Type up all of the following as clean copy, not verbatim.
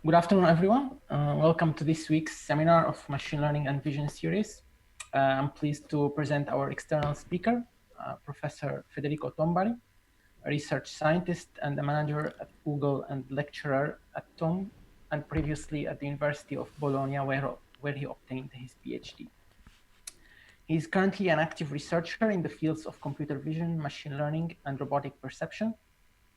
Good afternoon, everyone. Welcome to this week's seminar of Machine Learning and Vision series. I'm pleased to present our external speaker, Professor Federico Tombari, a research scientist and a manager at Google and lecturer at TOM, and previously at the University of Bologna, where he obtained his PhD. He is currently an active researcher in the fields of computer vision, machine learning, and robotic perception,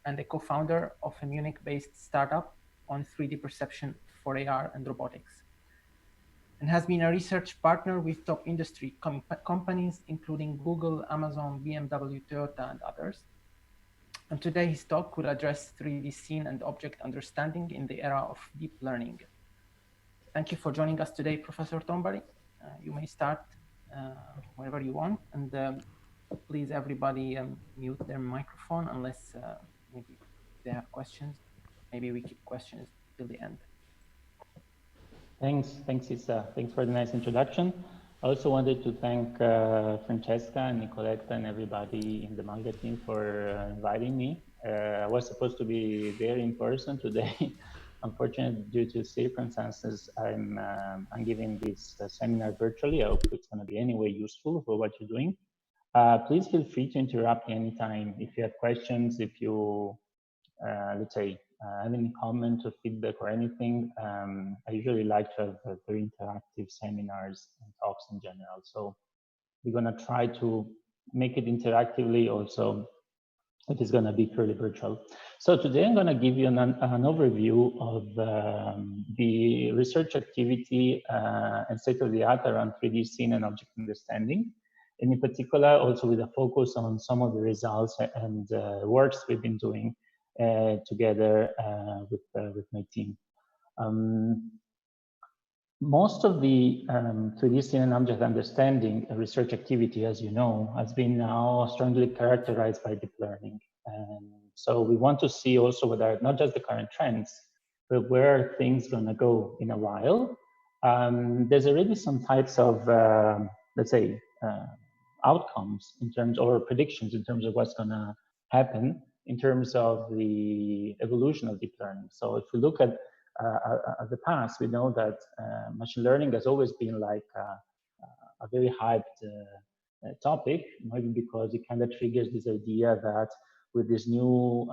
and a co-founder of a Munich-based startup on 3D perception for AR and robotics, and has been a research partner with top industry companies, including Google, Amazon, BMW, Toyota, and others. And today his talk will address 3D scene and object understanding in the era of deep learning. Thank you for joining us today, Professor Tombari. You may start whenever you want, and please everybody mute their microphone unless maybe they have questions. Maybe we keep questions till the end. Thanks, Issa. Thanks for the nice introduction. I also wanted to thank Francesca and Nicoletta and everybody in the MaLGa team for inviting me. I was supposed to be there in person today. Unfortunately, due to circumstances, I'm giving this seminar virtually. I hope it's going to be anyway useful for what you're doing. Please feel free to interrupt anytime if you have questions, if you, let's say, have any comment or feedback or anything. I usually like to have very interactive seminars and talks in general. So we're going to try to make it interactively also. It is going to be purely virtual. So today I'm going to give you an overview of the research activity and state of the art around 3D scene and object understanding. And in particular, also with a focus on some of the results and works we've been doing together with my team. Most of the 3D scene and object understanding research activity, as you know, has been now strongly characterized by deep learning. And so we want to see also whether not just the current trends, but where things gonna go in a while. There's already some types of, let's say, outcomes in terms or predictions in terms of what's gonna happen in terms of the evolution of deep learning. So if we look at the past, we know that machine learning has always been like a very hyped topic, maybe because it kind of triggers this idea that with this new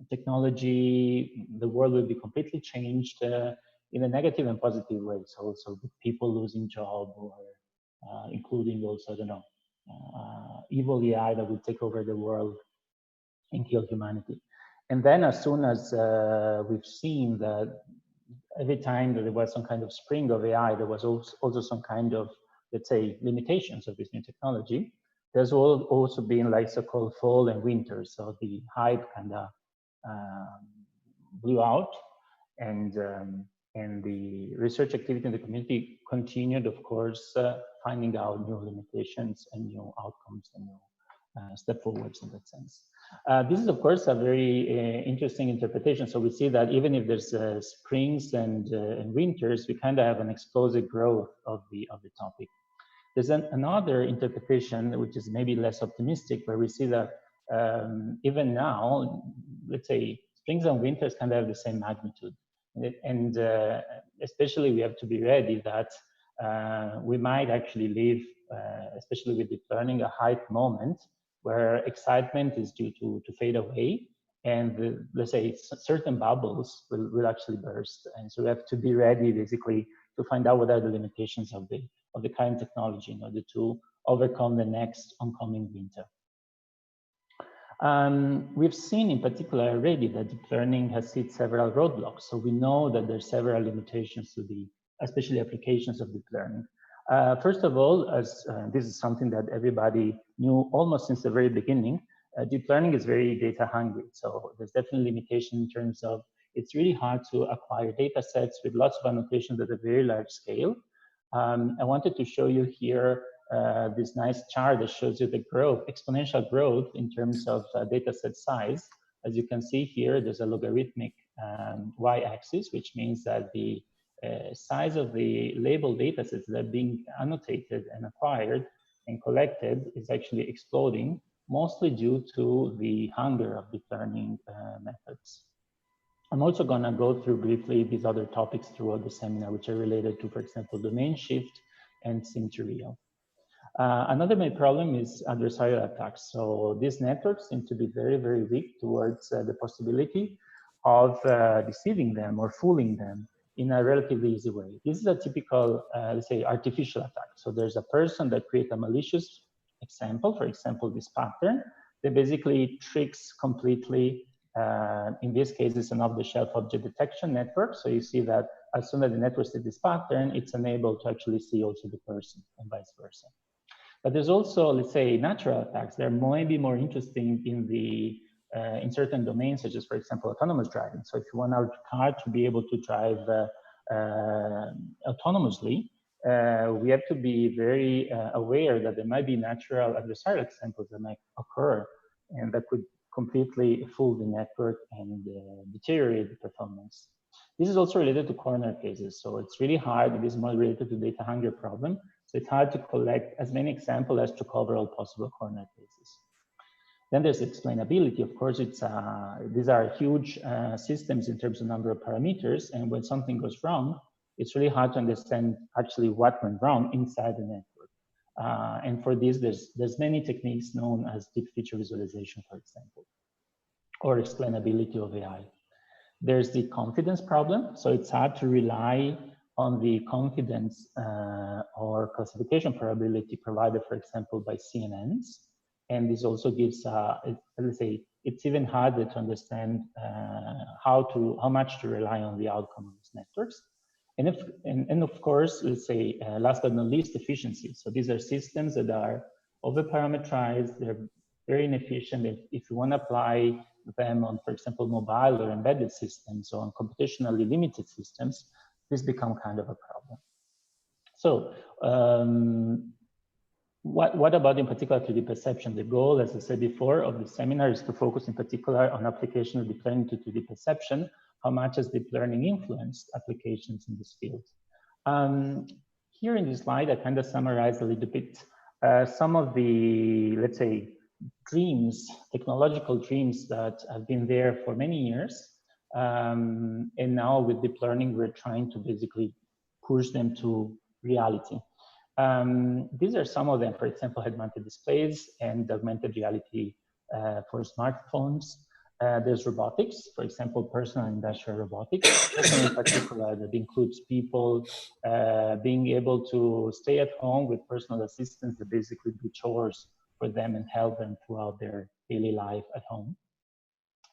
technology, the world will be completely changed in a negative and positive way. So also with people losing job or including also, I don't know, evil AI that will take over the world and kill humanity. And then as soon as we've seen that every time that there was some kind of spring of AI, there was also some kind of, let's say, limitations of this new technology. There's also been like so-called fall and winter. So the hype kind of blew out, and the research activity in the community continued, of course, finding out new limitations and new outcomes and new step forwards in that sense. This is, of course, a very interesting interpretation. So we see that even if there's springs and winters, we kind of have an explosive growth of the topic. There's another interpretation, which is maybe less optimistic, where we see that even now, let's say, springs and winters kind of have the same magnitude. And especially we have to be ready that we might actually live, especially with deep learning, a hype moment where excitement is due to fade away, and let's say certain bubbles will actually burst. And so we have to be ready basically to find out what are the limitations of the current technology in order to overcome the next oncoming winter. We've seen in particular already that deep learning has hit several roadblocks. So we know that there's several limitations to the, especially applications of deep learning. First of all, as this is something that everybody knew almost since the very beginning, deep learning is very data hungry. So there's definitely limitation in terms of it's really hard to acquire data sets with lots of annotations at a very large scale. I wanted to show you here this nice chart that shows you the growth, exponential growth in terms of data set size. As you can see here, there's a logarithmic y-axis, which means that the size of the labeled data sets that are being annotated and acquired and collected is actually exploding, mostly due to the hunger of deep learning methods. I'm also going to go through briefly these other topics throughout the seminar, which are related to, for example, domain shift and sim-to-real. Another main problem is adversarial attacks. So these networks seem to be very, very weak towards the possibility of deceiving them or fooling them in a relatively easy way. This is a typical, let's say, artificial attack. So there's a person that creates a malicious example, for example, this pattern, that basically tricks completely, in this case, it's an off-the-shelf object detection network. So you see that as soon as the network sees this pattern, it's unable to actually see also the person and vice versa. But there's also, let's say, natural attacks. They're maybe more interesting in certain domains, such as, for example, autonomous driving. So if you want our car to be able to drive autonomously, we have to be very aware that there might be natural adversarial examples that might occur and that could completely fool the network and deteriorate the performance. This is also related to corner cases. So it's really hard. This is more related to data hunger problem. So it's hard to collect as many examples as to cover all possible corner cases. Then there's explainability. Of course, these are huge systems in terms of number of parameters. And when something goes wrong, it's really hard to understand actually what went wrong inside the network. And for this, there's many techniques known as deep feature visualization, for example, or explainability of AI. There's the confidence problem. So it's hard to rely on the confidence or classification probability provided, for example, by CNNs. And this also gives, let's say, it's even harder to understand how much to rely on the outcome of these networks. And of course, let's say, last but not least, efficiency. So these are systems that are over-parameterized. They're very inefficient. If you want to apply them on, for example, mobile or embedded systems or on computationally limited systems, this become kind of a problem. So what about in particular 3D perception? The goal, as I said before, of the seminar is to focus in particular on application of deep learning to 3D perception. How much has deep learning influenced applications in this field? Here in this slide, I kind of summarize a little bit some of the, let's say, dreams, technological dreams that have been there for many years. And now with deep learning, we're trying to basically push them to reality. These are some of them, for example, head-mounted displays and augmented reality for smartphones. There's robotics, for example, personal industrial robotics, in particular that includes people being able to stay at home with personal assistants that basically do chores for them and help them throughout their daily life at home.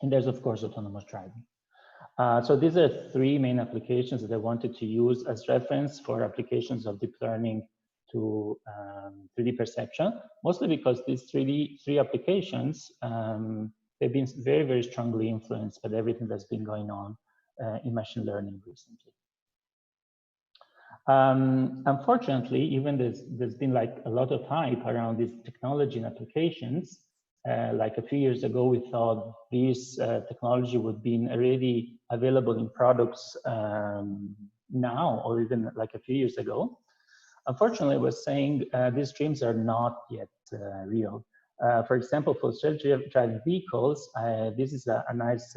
And there's, of course, autonomous driving. So these are three main applications that I wanted to use as reference for applications of deep learning to 3D perception, mostly because these three applications, they've been very, very strongly influenced by everything that's been going on in machine learning recently. Unfortunately, even there's been like a lot of hype around this technology and applications. Like a few years ago, we thought this technology would be already available in products now, or even like a few years ago. Unfortunately, I was saying these dreams are not yet real. For example, for self-driving vehicles, this is a nice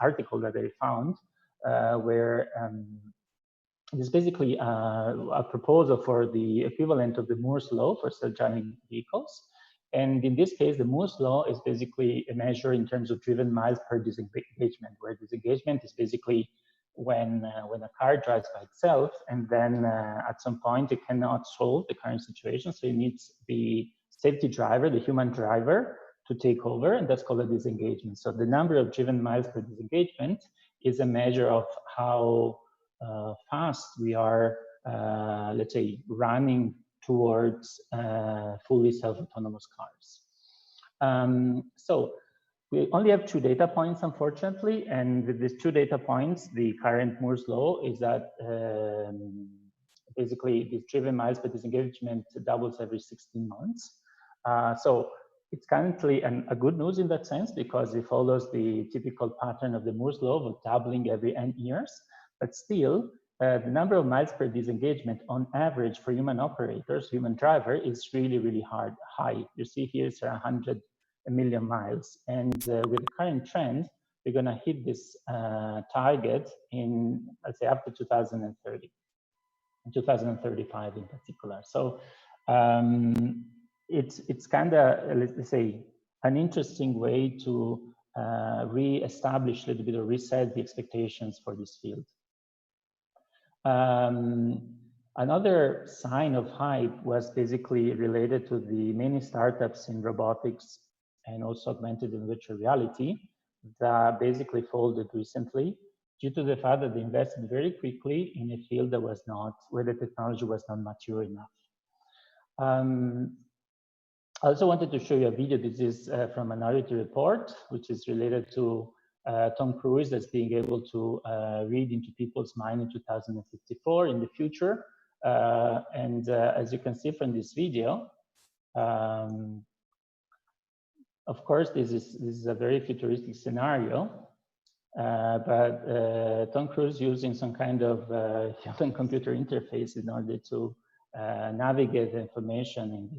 article that I found where it's basically a proposal for the equivalent of the Moore's law for self-driving vehicles. And in this case, the Moore's law is basically a measure in terms of driven miles per disengagement, where disengagement is basically when a car drives by itself, and then at some point it cannot solve the current situation, so it needs the safety driver, the human driver, to take over, and that's called a disengagement. So the number of driven miles per disengagement is a measure of how fast we are, let's say, running towards fully self-autonomous cars. So we only have 2 data points, unfortunately, and with these 2 data points, the current Moore's law is that basically the driven miles per disengagement doubles every 16 months. So it's currently a good news in that sense, because it follows the typical pattern of the Moore's law of doubling every n years. But still, the number of miles per disengagement on average for human operators, human driver, is really, really high. You see here it's 100 million miles. And with the current trend, we're going to hit this target in, let's say, up to 2030, 2035 in particular. So it's kind of, let's say, an interesting way to re-establish a little bit or reset the expectations for this field. Another sign of hype was basically related to the many startups in robotics and also augmented and virtual reality that basically folded recently due to the fact that they invested very quickly in a field that was not, where the technology was not mature enough. I also wanted to show you a video. This is from a Minority Report, which is related to Tom Cruise that's being able to read into people's mind in 2054 in the future. As you can see from this video, of course, this is a very futuristic scenario, but Tom Cruise using some kind of human-computer interface in order to navigate the information in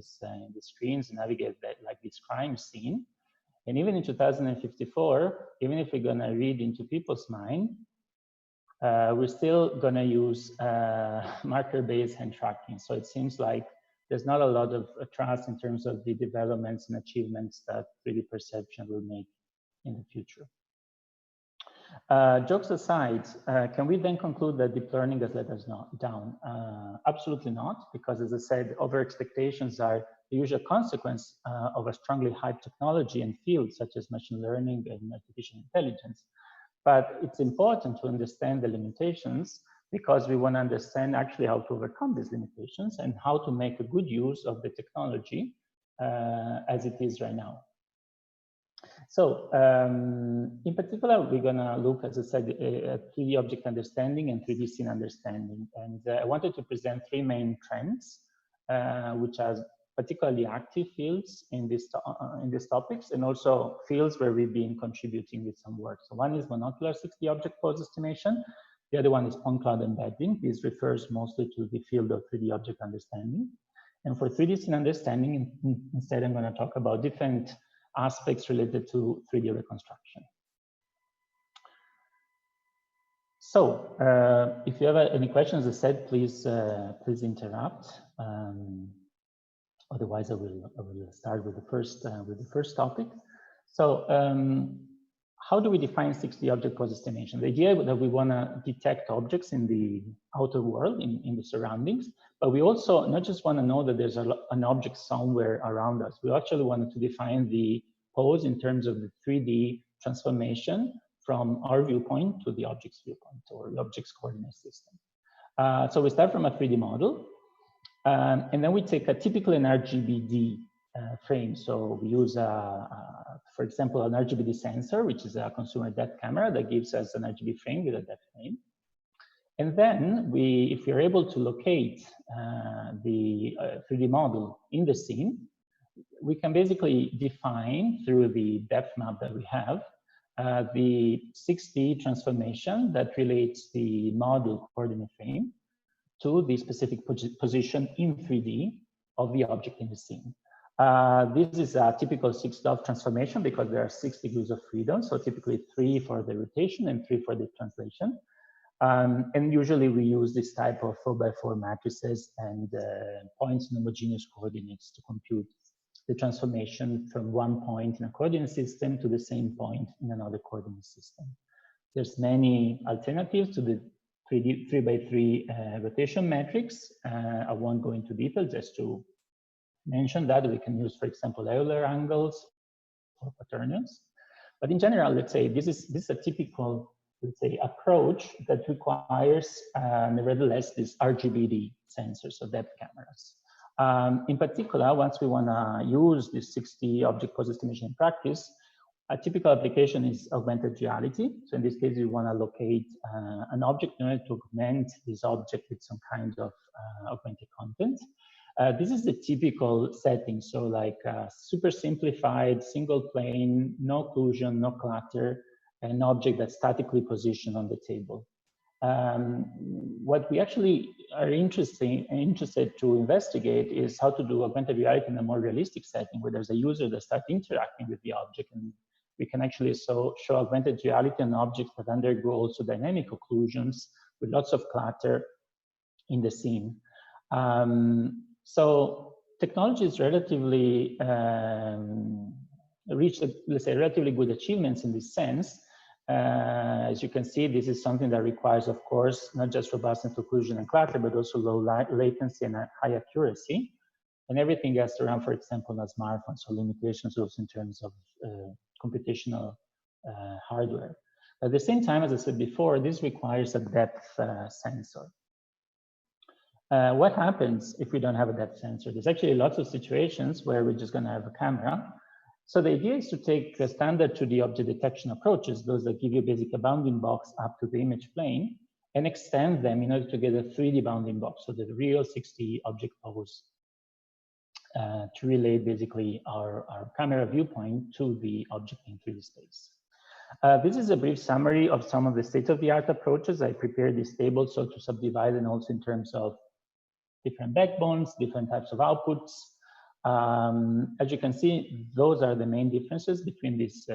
the screens, navigate that, like this crime scene. And even in 2054, even if we're gonna read into people's mind, we're still gonna use marker-based hand tracking. So it seems like there's not a lot of trust in terms of the developments and achievements that 3D perception will make in the future. Jokes aside, can we then conclude that deep learning has let us down? Absolutely not, because as I said, over expectations are the usual consequence of a strongly hyped technology and fields such as machine learning and artificial intelligence. But it's important to understand the limitations because we want to understand actually how to overcome these limitations and how to make a good use of the technology as it is right now. So in particular, we're going to look, as I said, at 3D object understanding and 3D scene understanding. And I wanted to present three main trends, which are particularly active fields in these topics, and also fields where we've been contributing with some work. So one is monocular 6D object pose estimation. The other one is point cloud embedding. This refers mostly to the field of 3D object understanding. And for 3D scene understanding, instead, I'm going to talk about different aspects related to 3D reconstruction. So if you have any questions, as I said, please interrupt. Otherwise, I will start with the first topic. So how do we define 6D object pose estimation? The idea that we want to detect objects in the outer world, in the surroundings, but we also not just want to know that there's an object somewhere around us. We actually wanted to define the pose in terms of the 3D transformation from our viewpoint to the object's viewpoint or the object's coordinate system. So we start from a 3D model, and then we take a typically an RGB-D frame. So we use, for example, an RGB-D sensor, which is a consumer depth camera that gives us an RGB frame with a depth frame. And then if we're able to locate the 3D model in the scene, we can basically define through the depth map that we have the 6D transformation that relates the model coordinate frame to the specific position in 3D of the object in the scene. This is a typical 6-dot transformation because there are 6 degrees of freedom. So typically 3 for the rotation and 3 for the translation. And usually we use this type of 4x4 matrices and points in homogeneous coordinates to compute the transformation from one point in a coordinate system to the same point in another coordinate system. There's many alternatives to the 3x3 rotation metrics. I won't go into detail, just to mention that we can use, for example, Euler angles or quaternions. But in general, let's say this is a typical, let's say, approach that requires nevertheless this RGB-D sensors, so depth cameras. In particular, once we want to use this 6D object pose estimation in practice, a typical application is augmented reality. So in this case, we want to locate an object in order to augment this object with some kind of augmented content. This is the typical setting. So like super simplified, single plane, no occlusion, no clutter, an object that's statically positioned on the table. What we actually are interested to investigate is how to do augmented reality in a more realistic setting where there's a user that starts interacting with the object and we can actually show augmented reality on objects that undergo also dynamic occlusions with lots of clutter in the scene. So technology is relatively reached, let's say, relatively good achievements in this sense. As you can see, this is something that requires, of course, not just robustness, occlusion, and clutter, but also low latency and high accuracy. And everything has to run, for example, on smartphones, so limitations also in terms of computational hardware. At the same time, as I said before, this requires a depth sensor. What happens if we don't have a depth sensor? There's actually lots of situations where we're just going to have a camera. So the idea is to take the standard 2D object detection approaches, those that give you basically a bounding box up to the image plane, and extend them in order to get a 3D bounding box, so the real 6D object pose, to relate basically our camera viewpoint to the object in 3D space. This is a brief summary of some of the state-of-the-art approaches. I prepared this table so to subdivide and also in terms of different backbones, different types of outputs. As you can see, those are the main differences between these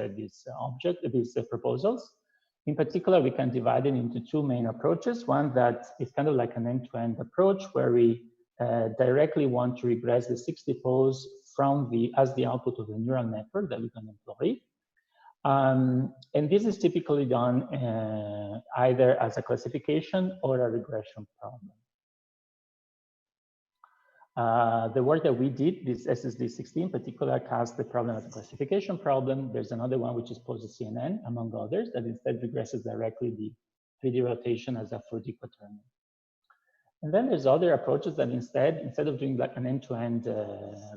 proposals. In particular, we can divide it into two main approaches. One that is kind of like an end-to-end approach where we directly want to regress the 6D pose from as the output of the neural network that we can employ. And this is typically done either as a classification or a regression problem. The work that we did, this SSD16 in particular, casts the problem as a classification problem. There's another one which is post-CNN, among others, that instead regresses directly the 3D rotation as a 4D quaternion. And then there's other approaches that instead of doing like an end-to-end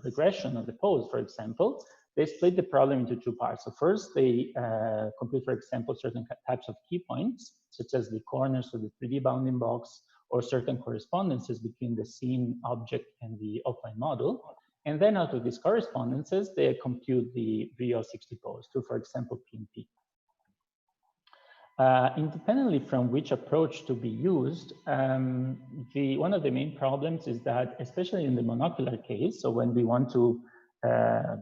regression of the pose, for example, they split the problem into two parts. So first, they compute, for example, certain types of key points, such as the corners of the 3D bounding box, or certain correspondences between the scene object and the offline model. And then out of these correspondences, they compute the real 6D pose to, for example, P and P. Independently from which approach to be used, one of the main problems is that, especially in the monocular case, so when we want to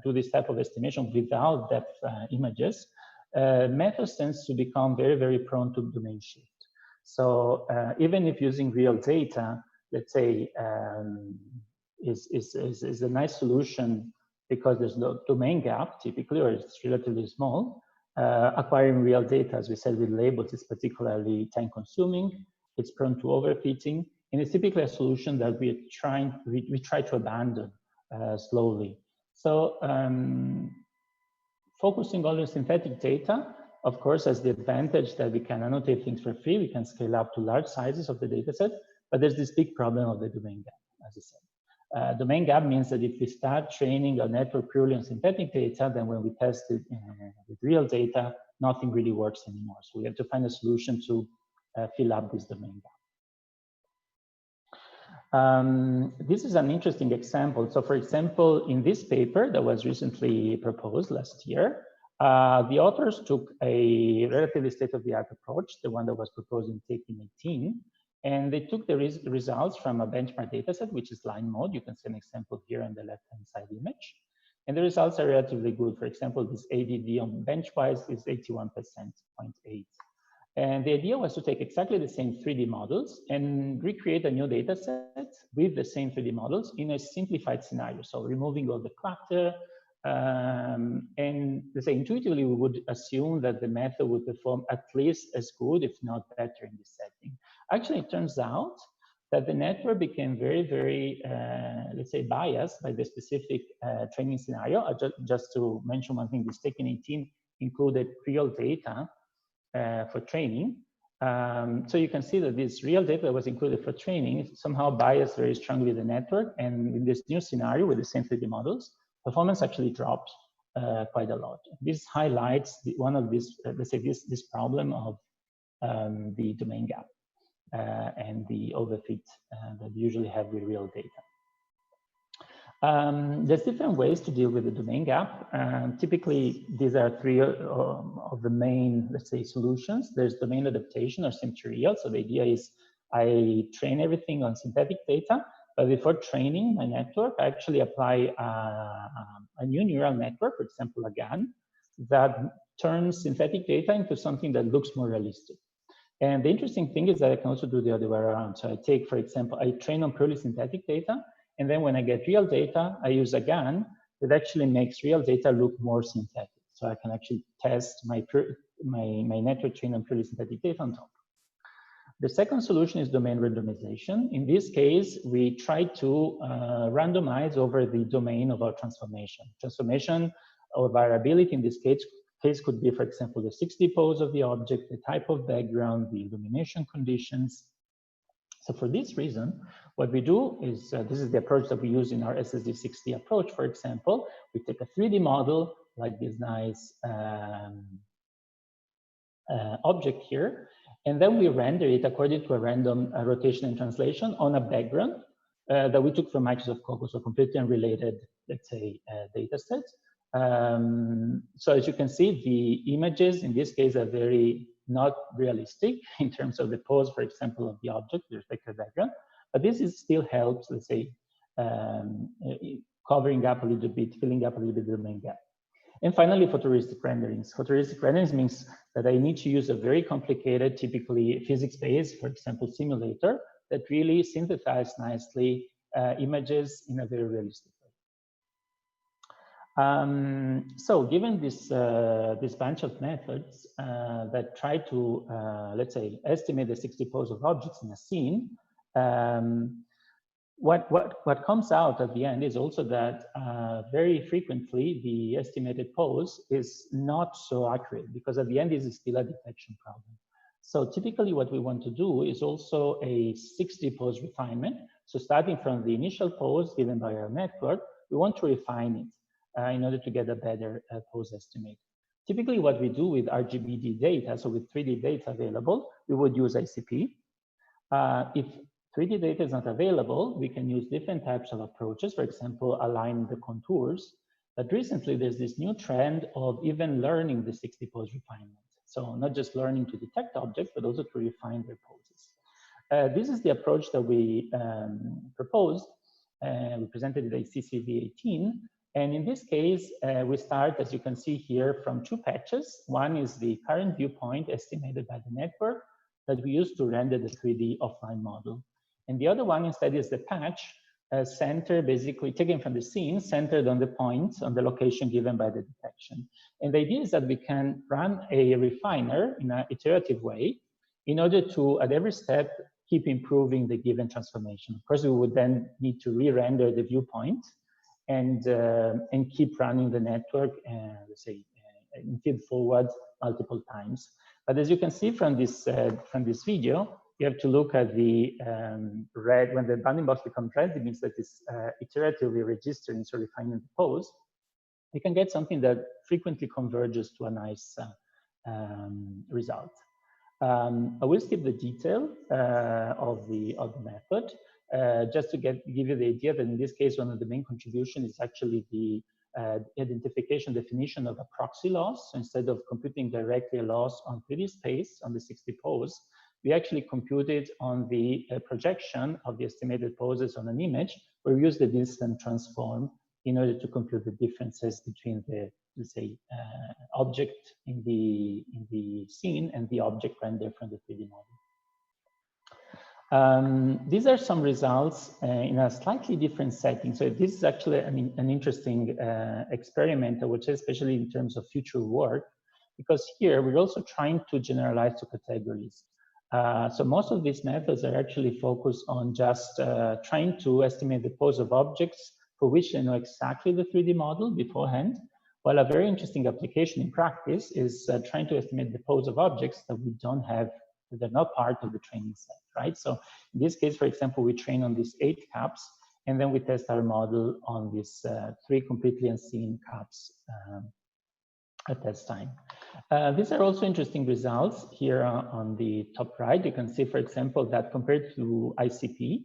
do this type of estimation without depth images, methods tends to become very, very prone to domain shift. So even if using real data, let's say, is a nice solution because there's no domain gap typically, or it's relatively small, acquiring real data, as we said with labels, is particularly time consuming, it's prone to overfitting, and it's typically a solution that we try to abandon slowly. So focusing on the synthetic data, of course, has the advantage that we can annotate things for free. We can scale up to large sizes of the data set, but there's this big problem of the domain gap, as I said. Domain gap means that if we start training our network purely on synthetic data, then when we test it with real data, nothing really works anymore. So we have to find a solution to fill up this domain gap. This is an interesting example. So for example, in this paper that was recently proposed last year, the authors took a relatively state-of-the-art approach, the one that was proposed in Taking 18, and they took the results from a benchmark dataset, which is line mode. You can see an example here on the left-hand side image. And the results are relatively good. For example, this ADD on benchwise is 81%, 0.8. And the idea was to take exactly the same 3D models and recreate a new data set with the same 3D models in a simplified scenario. So removing all the clutter, and let's say intuitively, we would assume that the method would perform at least as good, if not better, in this setting. Actually, it turns out that the network became very, very, let's say, biased by the specific training scenario. Just to mention one thing, this Taking 18 included real data for training. So you can see that this real data that was included for training somehow biased very strongly the network. And in this new scenario with the same 3D models, performance actually dropped quite a lot. This highlights one of these, let's say, this problem of the domain gap and the overfit that we usually have with real data. There's different ways to deal with the domain gap. Typically, these are three of the main, let's say, solutions. There's domain adaptation or sim to real. So the idea is I train everything on synthetic data, but before training my network, I actually apply a new neural network, for example, a GAN, that turns synthetic data into something that looks more realistic. And the interesting thing is that I can also do the other way around. So I take, for example, I train on purely synthetic data, and then when I get real data, I use a GAN that actually makes real data look more synthetic. So I can actually test my network trained on purely synthetic data on top. The second solution is domain randomization. In this case, we try to randomize over the domain of our transformation. Transformation or variability in this case could be, for example, the 60 pose of the object, the type of background, the illumination conditions. So for this reason, what we do is, this is the approach that we use in our SSD60 approach, for example. We take a 3D model, like this nice object here, and then we render it according to a random rotation and translation on a background that we took from Microsoft Coco, so completely unrelated, let's say, data set. So as you can see, the images in this case are very not realistic in terms of the pose, for example, of the object with respect to the background, but this is still helps, let's say, covering up a little bit, filling up a little bit the domain gap. And finally, photorealistic renderings. Photorealistic renderings means that I need to use a very complicated, typically physics-based, for example, simulator that really synthesizes nicely images in a very realistic way. So given this, this bunch of methods that try to, let's say, estimate the 60 pose of objects in a scene, what comes out at the end is also that very frequently the estimated pose is not so accurate, because at the end this is still a detection problem. So typically what we want to do is also a 60 pose refinement. So starting from the initial pose given by our network, we want to refine it in order to get a better pose estimate. Typically what we do with RGB-D data, so with 3D data available, we would use ICP. If 3D data is not available, we can use different types of approaches, for example, align the contours. But recently, there's this new trend of even learning the 60 pose refinement. So not just learning to detect objects, but also to refine their poses. This is the approach that we proposed. We presented it at CCV18. And in this case, we start, as you can see here, from two patches. One is the current viewpoint estimated by the network that we use to render the 3D offline model. And the other one instead is the patch center, basically taken from the scene, centered on the point, on the location given by the detection. And the idea is that we can run a refiner in an iterative way in order to, at every step, keep improving the given transformation. Of course, we would then need to re-render the viewpoint and keep running the network, let's say, and feed forward multiple times. But as you can see from this video, you have to look at the red. When the bounding box becomes red, it means that it's iteratively registering, so refining the pose. You can get something that frequently converges to a nice result. I will skip the detail of the method, just to give you the idea that in this case, one of the main contributions is actually the identification definition of a proxy loss. So instead of computing directly a loss on 3D space on the 60 pose, we actually computed on the projection of the estimated poses on an image, where we use the distance transform in order to compute the differences between the, let's say, object in the scene and the object rendered from the 3D model. These are some results in a slightly different setting. So this is actually an interesting experiment, I would say, especially in terms of future work, because here we're also trying to generalize to categories. So most of these methods are actually focused on just trying to estimate the pose of objects for which they know exactly the 3D model beforehand, while a very interesting application in practice is trying to estimate the pose of objects that we don't have, that are not part of the training set, right? So in this case, for example, we train on these 8 caps, and then we test our model on these 3 completely unseen caps at test time. These are also interesting results. Here on the top right, you can see, for example, that compared to ICP,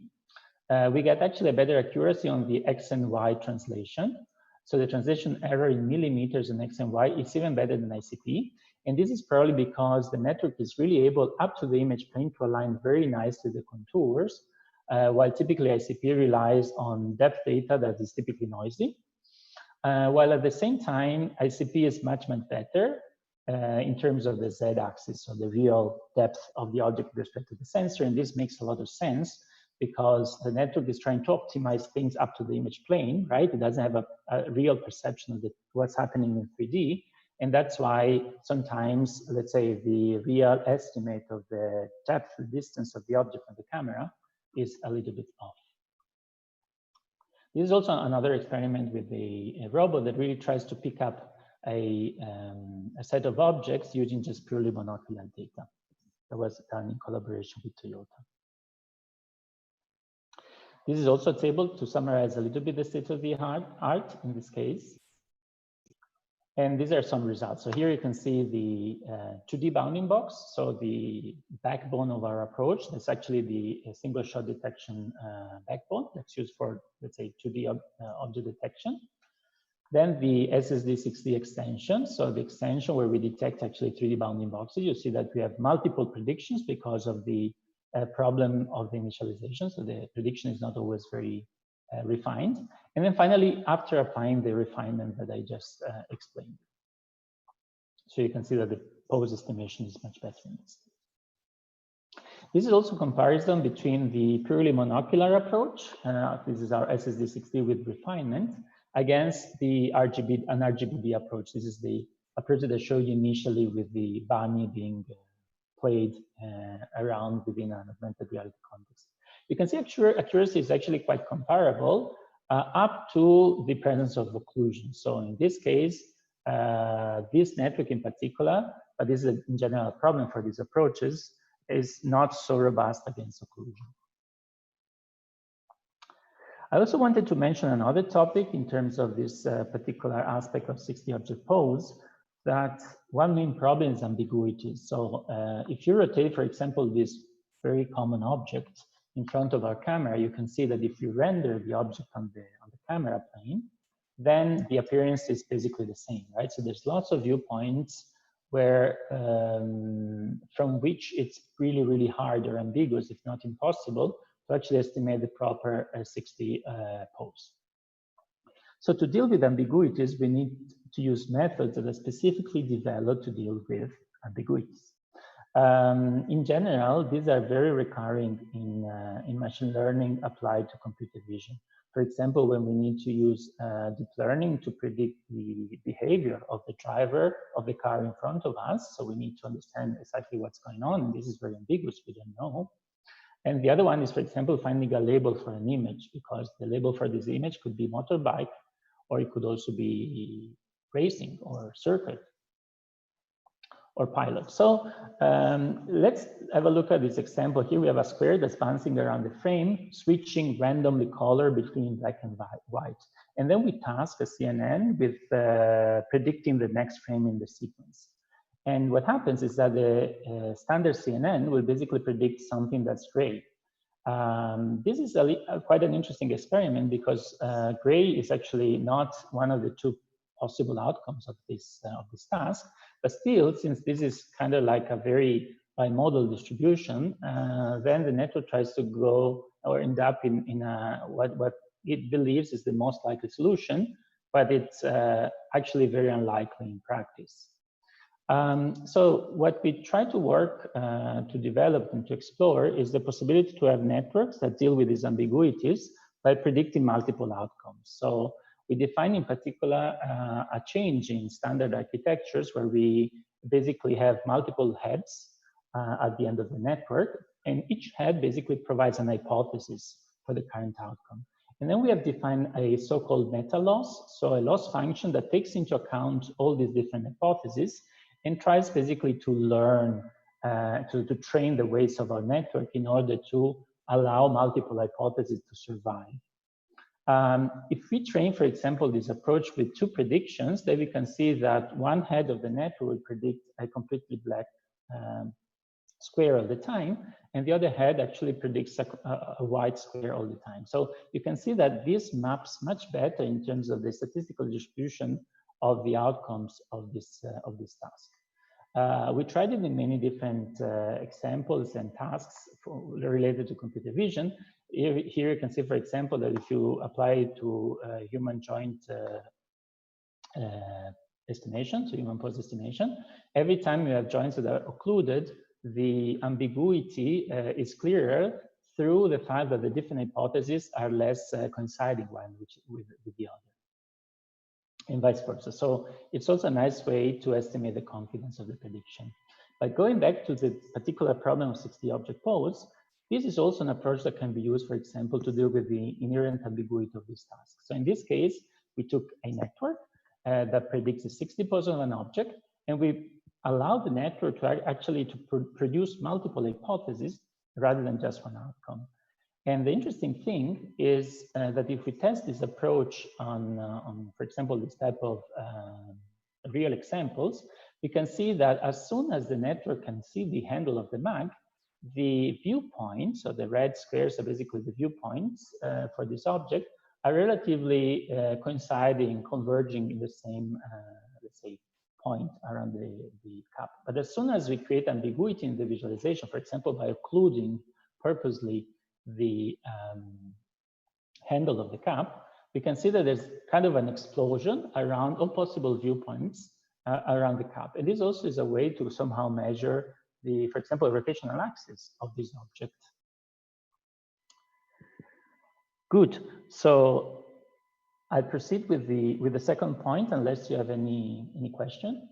we get actually a better accuracy on the X and Y translation. So the translation error in millimeters in X and Y is even better than ICP. And this is probably because the network is really able, up to the image plane, to align very nicely the contours, while typically ICP relies on depth data that is typically noisy. While at the same time, ICP is much, much better in terms of the z-axis, so the real depth of the object with respect to the sensor. And this makes a lot of sense because the network is trying to optimize things up to the image plane, right? It doesn't have a real perception of what's happening in 3D. And that's why sometimes, let's say, the real estimate of the depth, the distance of the object from the camera is a little bit off. This is also another experiment with a robot that really tries to pick up a set of objects using just purely monocular data. That was done in collaboration with Toyota. This is also a table to summarize a little bit the state of the art in this case. And these are some results. So here you can see the 2D bounding box. So the backbone of our approach, that's actually the single shot detection backbone that's used for, let's say, 2D object detection. Then the SSD60 extension. So the extension where we detect actually 3D bounding boxes. You see that we have multiple predictions because of the problem of the initialization. So the prediction is not always very refined. And then finally, after applying the refinement that I just explained. So you can see that the pose estimation is much better in this. This is also comparison between the purely monocular approach, this is our SSD60 with refinement, against the RGB-D approach. This is the approach that I showed you initially with the bunny being played around within an augmented reality context. You can see accuracy is actually quite comparable up to the presence of occlusion. So in this case, this network in particular, but this is in general a problem for these approaches, is not so robust against occlusion. I also wanted to mention another topic in terms of this particular aspect of 60 object pose, that one main problem is ambiguity. So if you rotate, for example, this very common object in front of our camera, you can see that if you render the object on the camera plane, then the appearance is basically the same, right? So there's lots of viewpoints where from which it's really, really hard or ambiguous, if not impossible, to actually estimate the proper 60 pose. So to deal with ambiguities, we need to use methods that are specifically developed to deal with ambiguities. In general, these are very recurring in machine learning applied to computer vision. For example, when we need to use deep learning to predict the behavior of the driver of the car in front of us, so we need to understand exactly what's going on, and this is very ambiguous, we don't know. And the other one is, for example, finding a label for an image, because the label for this image could be motorbike, or it could also be racing or circuit or pilot. So let's have a look at this example. Here we have a square that's bouncing around the frame, switching randomly color between black and white. And then we task a CNN with predicting the next frame in the sequence. And what happens is that the standard CNN will basically predict something that's gray. This is quite an interesting experiment because gray is actually not one of the two possible outcomes of this task. But still, since this is kind of like a very bimodal distribution, then the network tries to go or end up in what it believes is the most likely solution, but it's actually very unlikely in practice. So what we try to work to develop and to explore is the possibility to have networks that deal with these ambiguities by predicting multiple outcomes. So we define in particular a change in standard architectures where we basically have multiple heads at the end of the network, and each head basically provides an hypothesis for the current outcome. And then we have defined a so-called meta loss, so a loss function that takes into account all these different hypotheses and tries basically to learn, to train the weights of our network in order to allow multiple hypotheses to survive. If we train, for example, this approach with two predictions, then we can see that one head of the network will predict a completely black square all the time, and the other head actually predicts a white square all the time. So you can see that this maps much better in terms of the statistical distribution of the outcomes of this task. We tried it in many different examples and tasks related to computer vision. Here you can see, for example, that if you apply it to human joint estimation, so human pose estimation, every time you have joints that are occluded, the ambiguity is clearer through the fact that the different hypotheses are less coinciding one with the other, and vice versa. So it's also a nice way to estimate the confidence of the prediction. But going back to the particular problem of 6D object pose, this is also an approach that can be used, for example, to deal with the inherent ambiguity of this task. So in this case, we took a network that predicts the 6D pose of an object, and we allowed the network to actually produce multiple hypotheses rather than just one outcome. And the interesting thing is that if we test this approach on, for example, this type of real examples, we can see that as soon as the network can see the handle of the MaG, the viewpoints, so the red squares are basically the viewpoints for this object, are relatively coinciding, converging in the same, let's say, point around the cap. But as soon as we create ambiguity in the visualization, for example, by occluding purposely the handle of the cap, we can see that there's kind of an explosion around all possible viewpoints around the cap. And this also is a way to somehow measure the, for example, rotational axis of this object. Good. So I'll proceed with the second point, unless you have any question.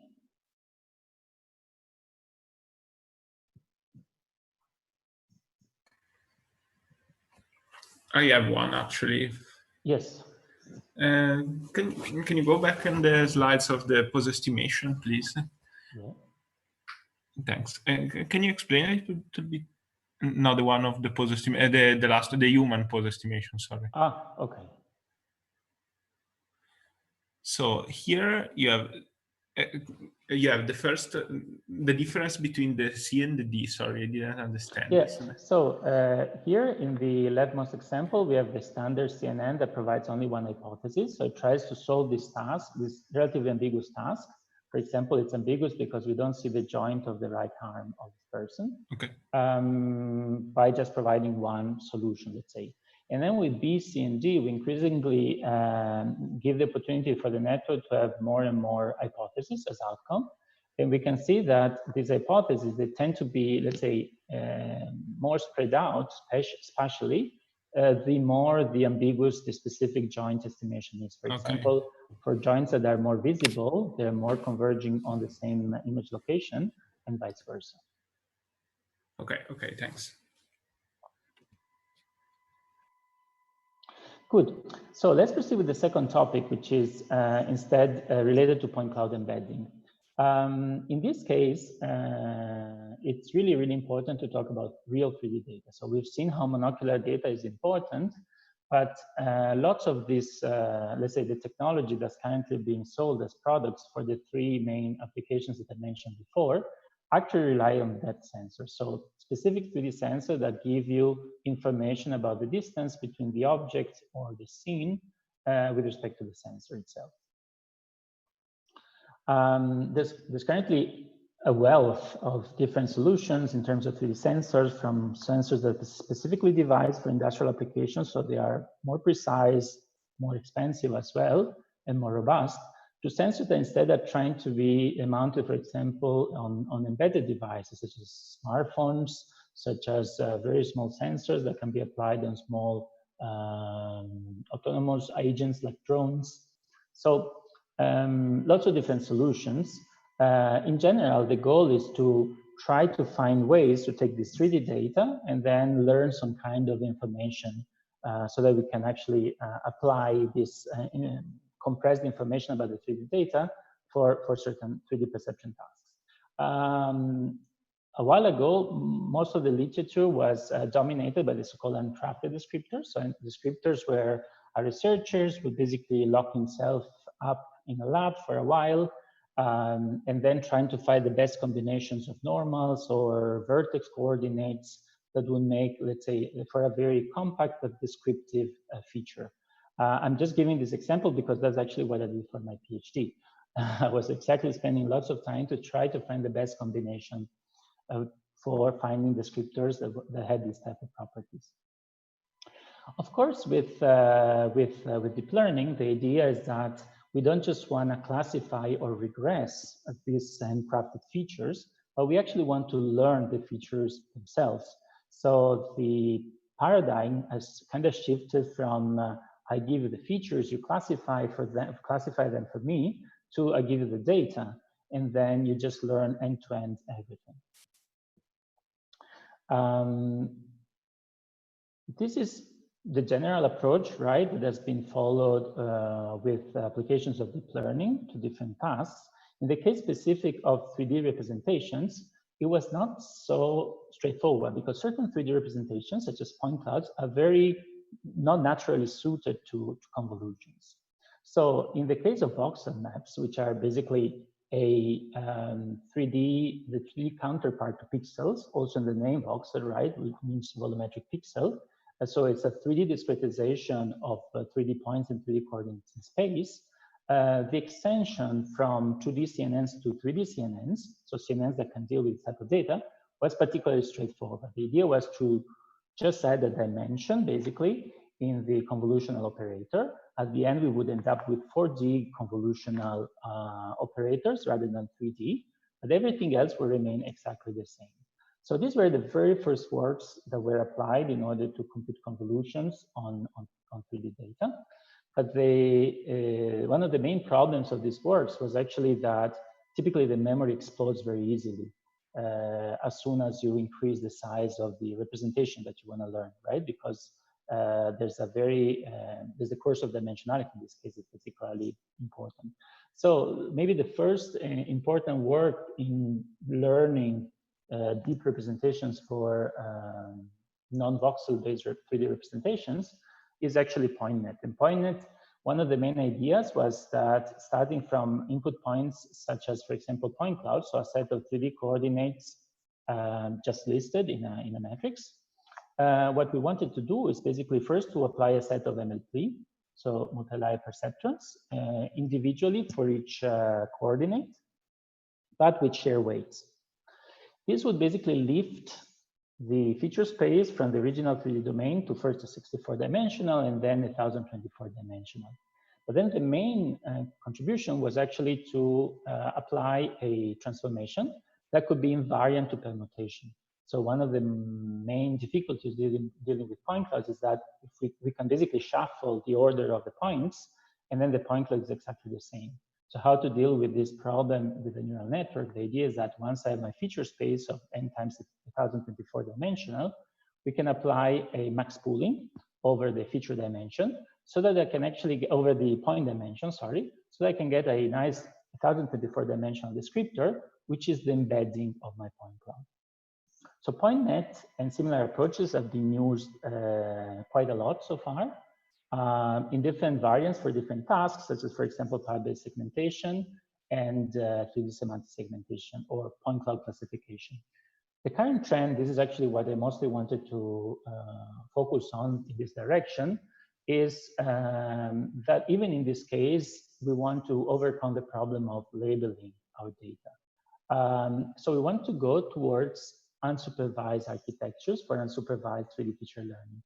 I have one actually. Yes. Can you go back on the slides of the pose estimation, please? Yeah. Thanks. Can you explain it a little bit? No, the one of the pose estimation, the human pose estimation. Sorry. Ah, okay. So here you have the difference between the C and the D. Sorry, I didn't understand. Yes. So here in the leftmost example, we have the standard CNN that provides only one hypothesis. So it tries to solve this task, this relatively ambiguous task. For example, it's ambiguous because we don't see the joint of the right arm of the person. Okay. By just providing one solution, let's say. And then with B, C, and D, we increasingly give the opportunity for the network to have more and more hypotheses as outcome. And we can see that these hypotheses, they tend to be, let's say, more spread out spatially, the more the ambiguous the specific joint estimation is. For example, for joints that are more visible, they're more converging on the same image location, and vice versa. Okay, thanks. Good. So let's proceed with the second topic, which is instead related to point cloud embedding. In this case, it's really, really important to talk about real 3D data. So we've seen how monocular data is important, but lots of this, let's say the technology that's currently being sold as products for the three main applications that I mentioned before, actually rely on that sensor. So specific 3D sensor that give you information about the distance between the object or the scene with respect to the sensor itself. There's currently a wealth of different solutions in terms of 3D sensors, from sensors that are specifically devised for industrial applications, so they are more precise, more expensive as well, and more robust, to sensors that instead are trying to be mounted, for example, on embedded devices, such as smartphones, such as very small sensors that can be applied on small autonomous agents like drones. So lots of different solutions. In general, the goal is to try to find ways to take this 3D data and then learn some kind of information so that we can actually apply this compressed information about the 3D data for certain 3D perception tasks. A while ago, most of the literature was dominated by the so-called untrapped descriptors. So descriptors where our researchers would basically lock himself up in a lab for a while, and then trying to find the best combinations of normals or vertex coordinates that would make, let's say, for a very compact but descriptive feature. I'm just giving this example because that's actually what I did for my PhD. I was exactly spending lots of time to try to find the best combination for finding descriptors that had these type of properties. Of course, with deep learning, the idea is that We don't just want to classify or regress these handcrafted features, but we actually want to learn the features themselves. So the paradigm has kind of shifted from I give you the features, you classify them for me, to I give you the data, and then you just learn end-to-end everything. This is the general approach, right, that has been followed with applications of deep learning to different tasks. In the case specific of 3D representations, it was not so straightforward because certain 3D representations, such as point clouds, are very not naturally suited to convolutions. So in the case of voxel maps, which are basically the 3D counterpart to pixels, also in the name voxel, right, which means volumetric pixel. So it's a 3D discretization of 3D points and 3D coordinates in space. The extension from 2D CNNs to 3D CNNs, so CNNs that can deal with this type of data, was particularly straightforward. The idea was to just add a dimension, basically, in the convolutional operator. At the end, we would end up with 4D convolutional operators rather than 3D, but everything else will remain exactly the same. So these were the very first works that were applied in order to compute convolutions on 3D data. But one of the main problems of these works was actually that typically the memory explodes very easily as soon as you increase the size of the representation that you want to learn, right? Because there's the course of dimensionality in this case is particularly important. So maybe the first important work in learning deep representations for non-voxel based 3D representations is actually PointNet. And PointNet, one of the main ideas was that starting from input points such as, for example, point clouds, so a set of 3D coordinates just listed in a matrix, what we wanted to do is basically first to apply a set of MLP, so multi-layer perceptrons, individually for each coordinate, but with shared weights. This would basically lift the feature space from the original 3D domain to first a 64-dimensional and then 1024-dimensional. But then the main contribution was actually to apply a transformation that could be invariant to permutation. So one of the main difficulties dealing with point clouds is that if we can basically shuffle the order of the points, and then the point cloud is exactly the same. So how to deal with this problem with the neural network? The idea is that once I have my feature space of n times 1024-dimensional, we can apply a max pooling over the feature dimension so that I can actually get over the point dimension, sorry, so that I can get a nice 1024-dimensional descriptor, which is the embedding of my point cloud. So PointNet and similar approaches have been used quite a lot so far. In different variants for different tasks, such as, for example, power-based segmentation and 3D semantic segmentation or point cloud classification. The current trend, this is actually what I mostly wanted to focus on in this direction, is that even in this case, we want to overcome the problem of labeling our data. So we want to go towards unsupervised architectures for unsupervised 3D feature learning.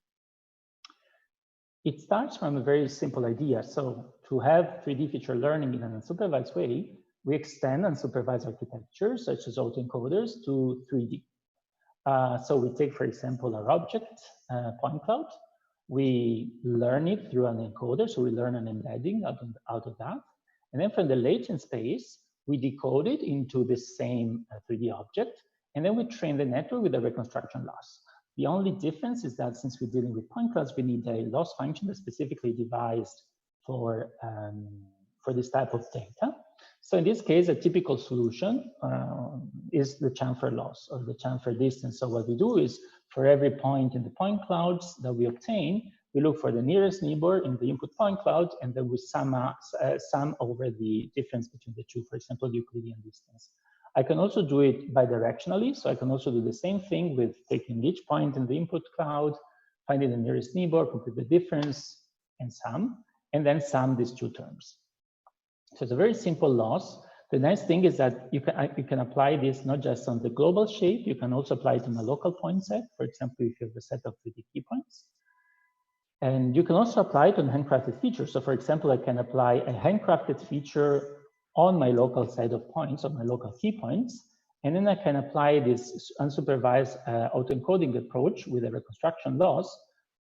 It starts from a very simple idea. So to have 3D feature learning in an unsupervised way, we extend unsupervised architectures such as autoencoders to 3D. So we take, for example, our object, point cloud. We learn it through an encoder. So we learn an embedding out of that. And then from the latent space, we decode it into the same 3D object. And then we train the network with a reconstruction loss. The only difference is that since we're dealing with point clouds, we need a loss function that's specifically devised for this type of data. So in this case, a typical solution is the chamfer loss or the chamfer distance. So what we do is for every point in the point clouds that we obtain, we look for the nearest neighbor in the input point cloud, and then we sum over the difference between the two, for example, Euclidean distance. I can also do it bidirectionally. So I can also do the same thing with taking each point in the input cloud, finding the nearest neighbor, compute the difference, and then sum these two terms. So it's a very simple loss. The nice thing is that you can apply this not just on the global shape, you can also apply it on a local point set. For example, if you have a set of 3D key points. And you can also apply it on handcrafted features. So for example, I can apply a handcrafted feature on my local set of points, on my local key points, and then I can apply this unsupervised autoencoding approach with the reconstruction loss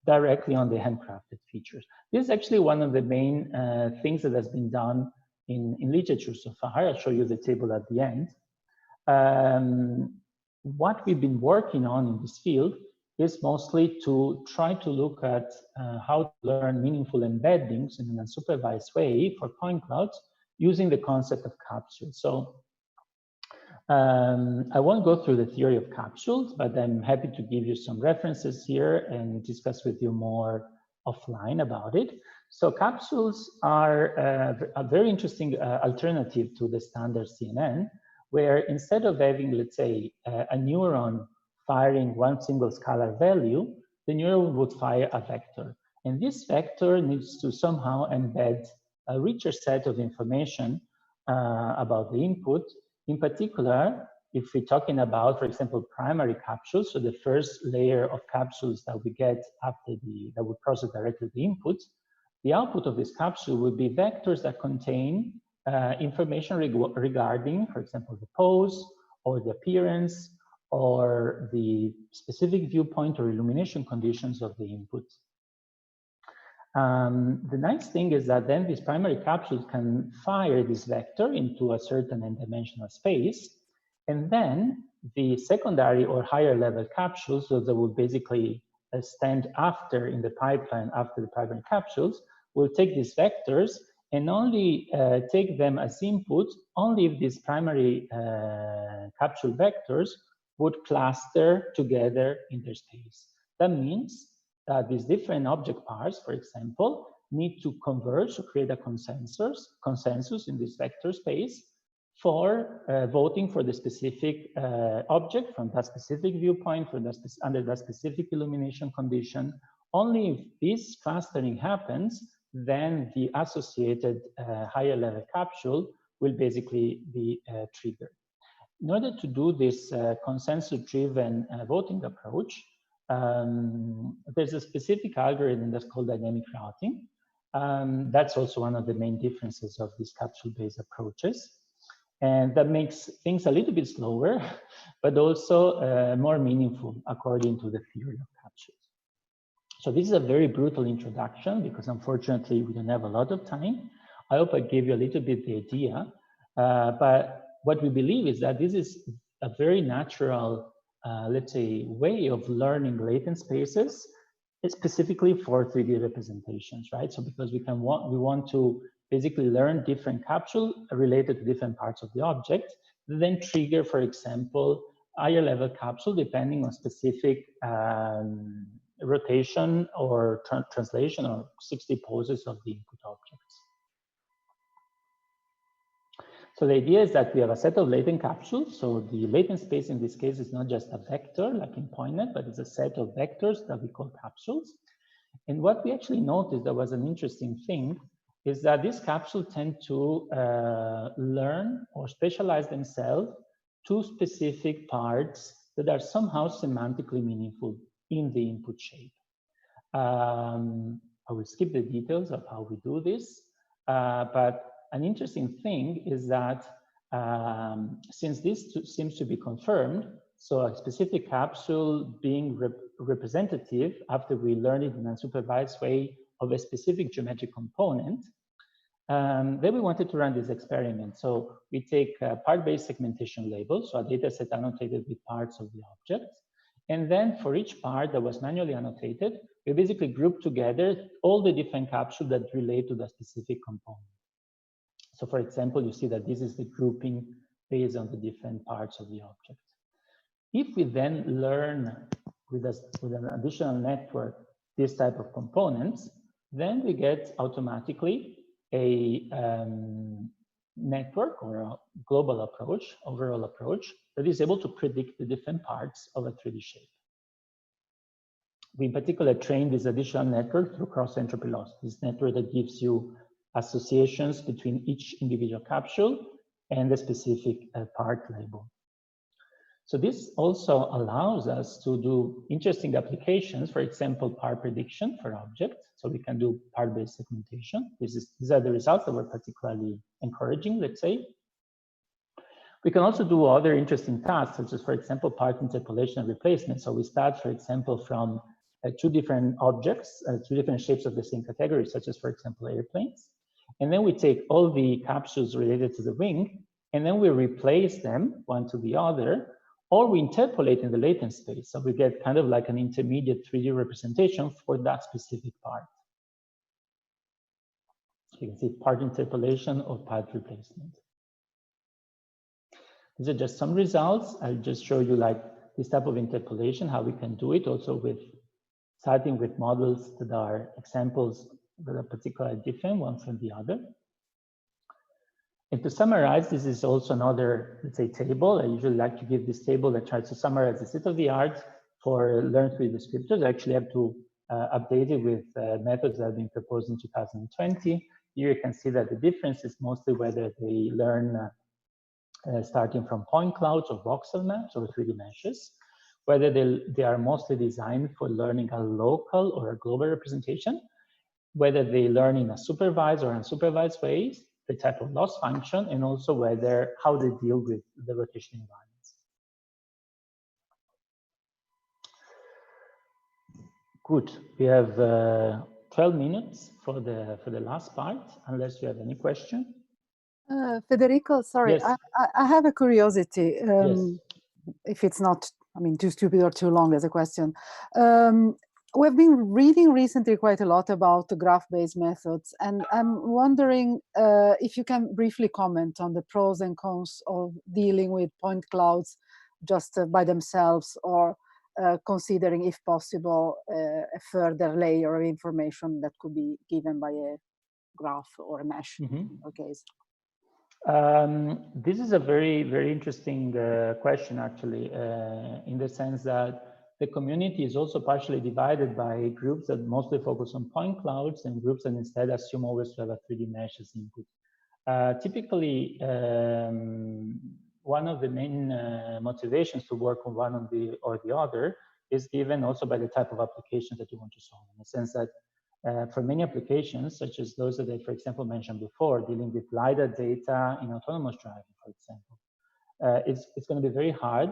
directly on the handcrafted features. This is actually one of the main things that has been done in literature so far. I'll show you the table at the end. What we've been working on in this field is mostly to try to look at how to learn meaningful embeddings in an unsupervised way for point clouds using the concept of capsules. So I won't go through the theory of capsules, but I'm happy to give you some references here and discuss with you more offline about it. So capsules are a very interesting alternative to the standard CNN, where instead of having, let's say, a neuron firing one single scalar value, the neuron would fire a vector. And this vector needs to somehow embed a richer set of information about the input. In particular, if we're talking about, for example, primary capsules, so the first layer of capsules that we get after that would process directly the input, the output of this capsule would be vectors that contain information regarding, for example, the pose or the appearance or the specific viewpoint or illumination conditions of the input. The nice thing is that then these primary capsules can fire this vector into a certain n-dimensional space, and then the secondary or higher level capsules, so that will basically stand after in the pipeline after the primary capsules, will take these vectors and only take them as input only if these primary capsule vectors would cluster together in their space. That means that these different object parts, for example, need to converge to create a consensus in this vector space for voting for the specific object from that specific viewpoint, under that specific illumination condition. Only if this clustering happens, then the associated higher level capsule will basically be triggered. In order to do this consensus-driven voting approach, there's a specific algorithm that's called dynamic routing. That's also one of the main differences of these capsule-based approaches. And that makes things a little bit slower, but also more meaningful according to the theory of capsules. So this is a very brutal introduction because unfortunately we don't have a lot of time. I hope I gave you a little bit the idea, but what we believe is that this is a very natural, let's say, way of learning latent spaces, specifically for 3D representations, right? So because we want to basically learn different capsule related to different parts of the object, then trigger, for example, higher level capsule depending on specific rotation or translation or 60 poses of the input objects. So the idea is that we have a set of latent capsules. So the latent space in this case is not just a vector like in PointNet, but it's a set of vectors that we call capsules. And what we actually noticed that was an interesting thing is that these capsules tend to learn or specialize themselves to specific parts that are somehow semantically meaningful in the input shape. I will skip the details of how we do this, but an interesting thing is that since this seems to be confirmed, so a specific capsule being representative after we learn it in a supervised way of a specific geometric component, then we wanted to run this experiment. So we take part-based segmentation labels, so a data set annotated with parts of the object. And then for each part that was manually annotated, we basically group together all the different capsules that relate to the specific component. So for example, you see that this is the grouping based on the different parts of the object. If we then learn with an additional network this type of components, then we get automatically a network or a global approach, overall approach, that is able to predict the different parts of a 3D shape. We in particular train this additional network through cross-entropy loss, this network that gives you associations between each individual capsule and the specific part label. So this also allows us to do interesting applications, for example, part prediction for objects. So we can do part-based segmentation. These are the results that were particularly encouraging, let's say. We can also do other interesting tasks, such as, for example, part interpolation and replacement. So we start, for example, from two different objects, two different shapes of the same category, such as, for example, airplanes. And then we take all the capsules related to the wing, and then we replace them one to the other, or we interpolate in the latent space. So we get kind of like an intermediate 3D representation for that specific part. So you can see part interpolation or part replacement. These are just some results. I'll just show you like this type of interpolation, how we can do it also with starting with models that are examples that are particularly different one from the other. And to summarize, this is also another, let's say, table. I usually like to give this table that tries to summarize the state of the art for learn 3 descriptors. I actually have to update it with methods that have been proposed in 2020. Here you can see that the difference is mostly whether they learn starting from point clouds or voxel maps or 3D meshes, whether they are mostly designed for learning a local or a global representation, whether they learn in a supervised or unsupervised ways, the type of loss function, and also how they deal with the rotation environments. Good. We have 12 minutes for the last part, unless you have any question. Federico, sorry, Yes. I have a curiosity. Yes. If it's not, I mean, too stupid or too long as a question. We've been reading recently quite a lot about the graph-based methods, and I'm wondering if you can briefly comment on the pros and cons of dealing with point clouds just by themselves, or considering, if possible, a further layer of information that could be given by a graph or a mesh. Okay. This is a very, very interesting question, actually, in the sense that the community is also partially divided by groups that mostly focus on point clouds and groups that instead assume always to have a 3D mesh as input. Typically, one of the main motivations to work on one or the other is given also by the type of applications that you want to solve, in the sense that for many applications, such as those that I, for example, mentioned before, dealing with LiDAR data in autonomous driving, for example, it's going to be very hard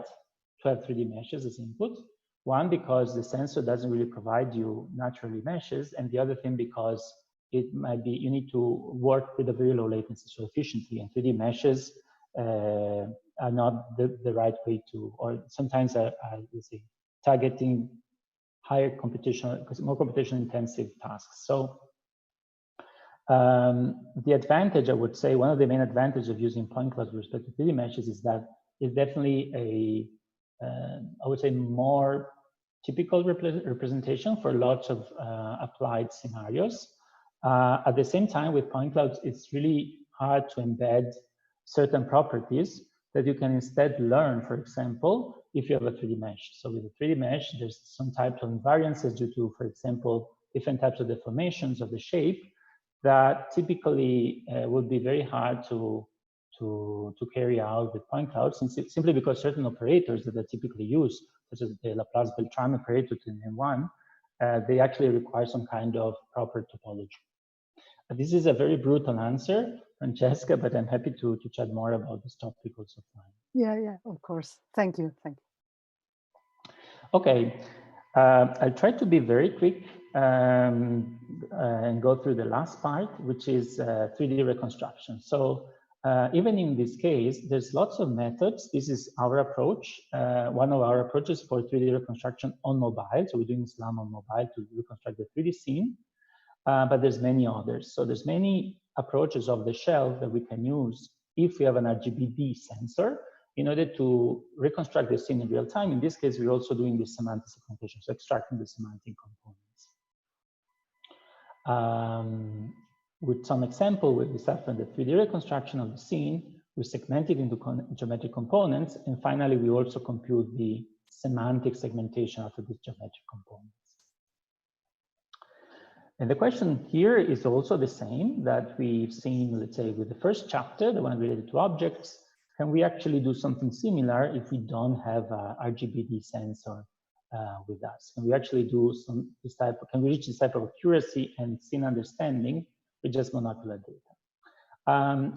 to have 3D meshes as input. One, because the sensor doesn't really provide you naturally meshes, and the other thing because it might be you need to work with a very low latency so efficiently, and 3D meshes are not the right way to, or sometimes are let's say, targeting higher competition, because more competition intensive tasks. So the advantage, I would say, one of the main advantages of using point clouds with respect to 3D meshes is that it's definitely I would say, more typical representation for lots of applied scenarios. At the same time, with point clouds, it's really hard to embed certain properties that you can instead learn, for example, if you have a 3D mesh. So with a 3D mesh, there's some types of invariances due to, for example, different types of deformations of the shape that typically would be very hard to carry out with point clouds, simply because certain operators that are typically used, such as the Laplace-Beltrame operator to name one, they actually require some kind of proper topology. This is a very brutal answer, Francesca, but I'm happy to chat more about this topic also. Yeah, of course. Thank you. Okay, I'll try to be very quick and go through the last part, which is 3D reconstruction. So even in this case, there's lots of methods. This is our approach, one of our approaches for 3D reconstruction on mobile. So we're doing SLAM on mobile to reconstruct the 3D scene, but there's many others. So there's many approaches off the shelf that we can use if we have an RGB-D sensor in order to reconstruct the scene in real time. In this case, we're also doing the semantic segmentation, so extracting the semantic components. With some example, we start from the 3D reconstruction of the scene, we segment it into geometric components, and finally, we also compute the semantic segmentation of these geometric components. And the question here is also the same that we've seen, let's say, with the first chapter, the one related to objects. can we actually do something similar if we don't have a RGB-D sensor with us? Can we actually do can we reach this type of accuracy and scene understanding with just monocular data?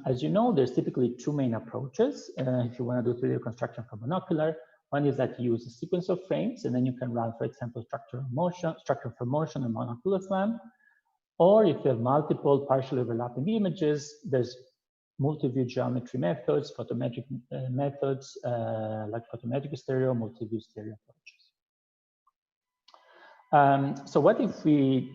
As you know, there's typically two main approaches if you want to do 3D reconstruction for monocular. One is that you use a sequence of frames, and then you can run, for example, structure for motion and Monocular SLAM. Or if you have multiple partially overlapping images, there's multi-view geometry methods, photometric methods, like photometric stereo, multi-view stereo approaches. So what if we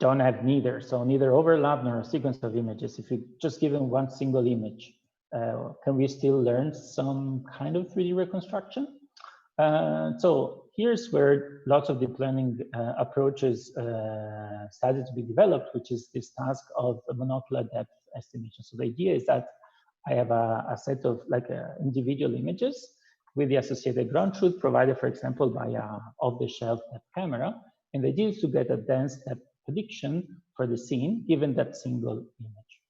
don't have neither? So neither overlap nor a sequence of images. If you just given one single image, can we still learn some kind of 3D reconstruction? So here's where lots of deep learning approaches started to be developed, which is this task of monocular depth estimation. So the idea is that I have a set of individual images with the associated ground truth provided, for example, by a off-the-shelf depth camera. And the idea is to get a dense depth prediction for the scene given that single image.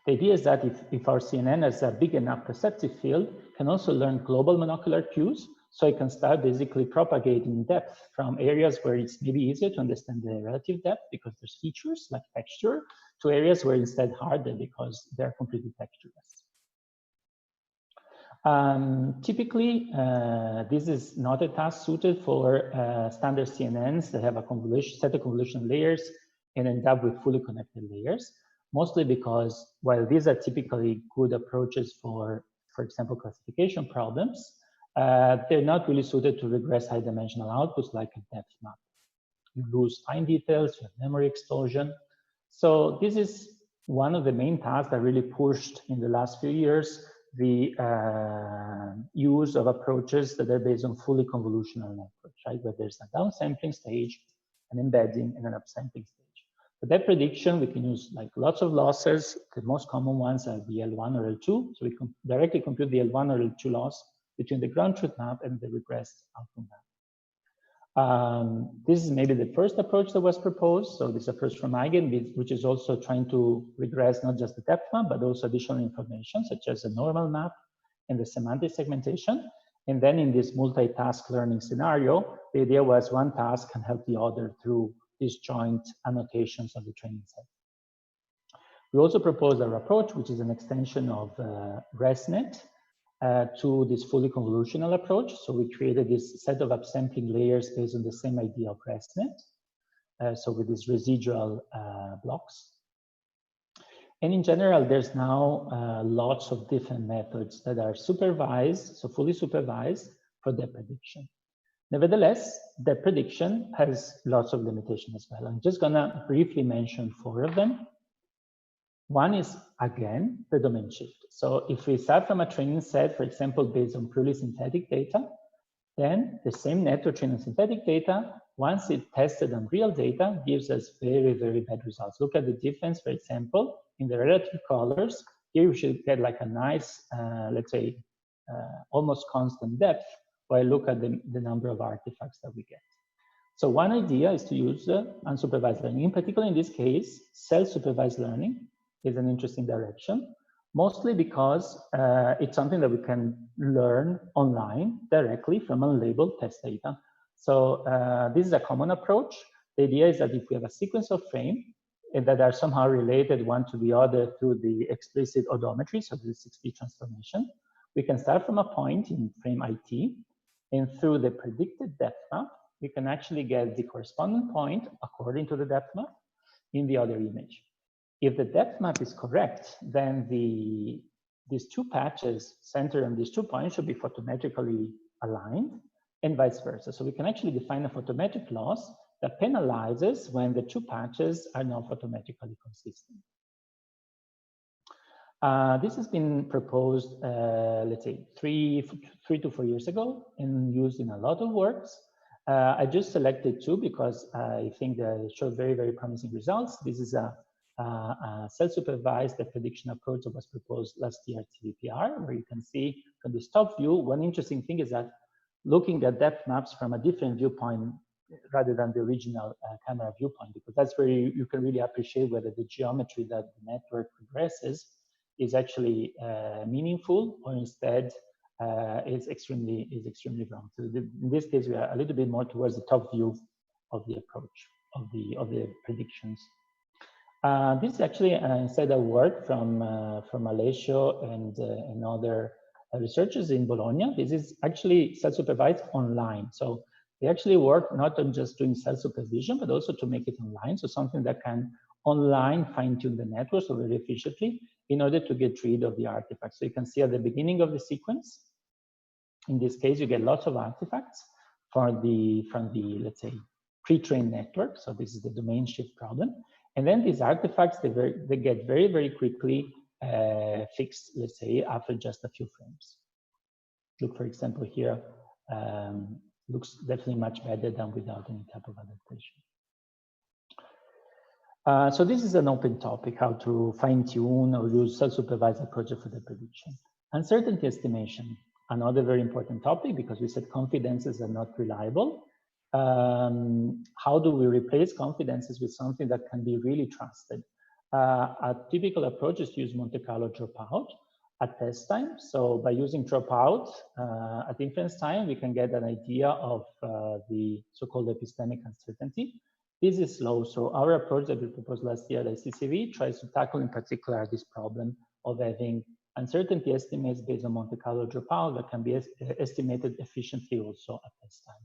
The idea is that if our CNN has a big enough perceptive field, can also learn global monocular cues, so it can start basically propagating depth from areas where it's maybe easier to understand the relative depth because there's features like texture, to areas where instead harder because they're completely textureless. Typically, this is not a task suited for standard CNNs that have a set of convolution layers and end up with fully connected layers. Mostly because while these are typically good approaches for example, classification problems, they're not really suited to regress high dimensional outputs like a depth map. You lose fine details, you have memory explosion. So this is one of the main tasks that really pushed in the last few years the use of approaches that are based on fully convolutional networks, right? Where there's a downsampling stage, an embedding, and an upsampling stage. For that prediction, we can use lots of losses. The most common ones are the L1 or L2. So we can directly compute the L1 or L2 loss between the ground truth map and the regressed outcome map. This is maybe the first approach that was proposed. So this approach from MaLGa, which is also trying to regress not just the depth map, but also additional information, such as the normal map and the semantic segmentation. And then in this multitask learning scenario, the idea was one task can help the other through disjoint annotations of the training set. We also proposed our approach, which is an extension of ResNet to this fully convolutional approach. So we created this set of upsampling layers based on the same idea of ResNet. So with these residual blocks. And in general, there's now lots of different methods that are supervised, so fully supervised for the prediction. Nevertheless, the prediction has lots of limitations as well. I'm just gonna briefly mention 4 of them. One is, again, the domain shift. So if we start from a training set, for example, based on purely synthetic data, then the same network training synthetic data, once it tested on real data, gives us very, very bad results. Look at the difference, for example, in the relative colors. Here we should get a nice, let's say, almost constant depth, while look at the number of artifacts that we get. So one idea is to use unsupervised learning. In particular, in this case, self-supervised learning is an interesting direction, mostly because it's something that we can learn online directly from unlabeled test data. So this is a common approach. The idea is that if we have a sequence of frames that are somehow related one to the other through the explicit odometry, so the 6D transformation, we can start from a point in frame IT, and through the predicted depth map, we can actually get the corresponding point according to the depth map in the other image. If the depth map is correct, then these 2 patches centered on these 2 points should be photometrically aligned and vice versa. So we can actually define a photometric loss that penalizes when the 2 patches are not photometrically consistent. This has been proposed, let's say, 3 to 4 years ago and used in a lot of works. I just selected 2 because I think they show very, very promising results. This is a self-supervised prediction approach that was proposed last year at TVPR, where you can see from this top view, one interesting thing is that looking at depth maps from a different viewpoint rather than the original camera viewpoint, because that's where you can really appreciate whether the geometry that the network progresses is actually meaningful, or instead is extremely wrong. So in this case, we are a little bit more towards the top view of the approach of the predictions. This is actually instead of work from Alessio and other researchers in Bologna. This is actually self-supervised online. So they actually work not on just doing self-supervision, but also to make it online. So something that can online fine-tune the network so very efficiently in order to get rid of the artifacts. So you can see at the beginning of the sequence, in this case, you get lots of artifacts from the let's say, pre-trained network. So this is the domain shift problem. And then these artifacts, they get very, very quickly fixed, let's say, after just a few frames. Look, for example, here, looks definitely much better than without any type of adaptation. So this is an open topic, how to fine-tune or use self-supervised approach for the prediction. Uncertainty estimation, another very important topic, because we said confidences are not reliable. How do we replace confidences with something that can be really trusted? A typical approach is to use Monte Carlo dropout at test time. So by using dropout at inference time, we can get an idea of the so-called epistemic uncertainty. This is slow. So our approach that we proposed last year at ICCV tries to tackle in particular this problem of having uncertainty estimates based on Monte Carlo dropout that can be estimated efficiently also at test time.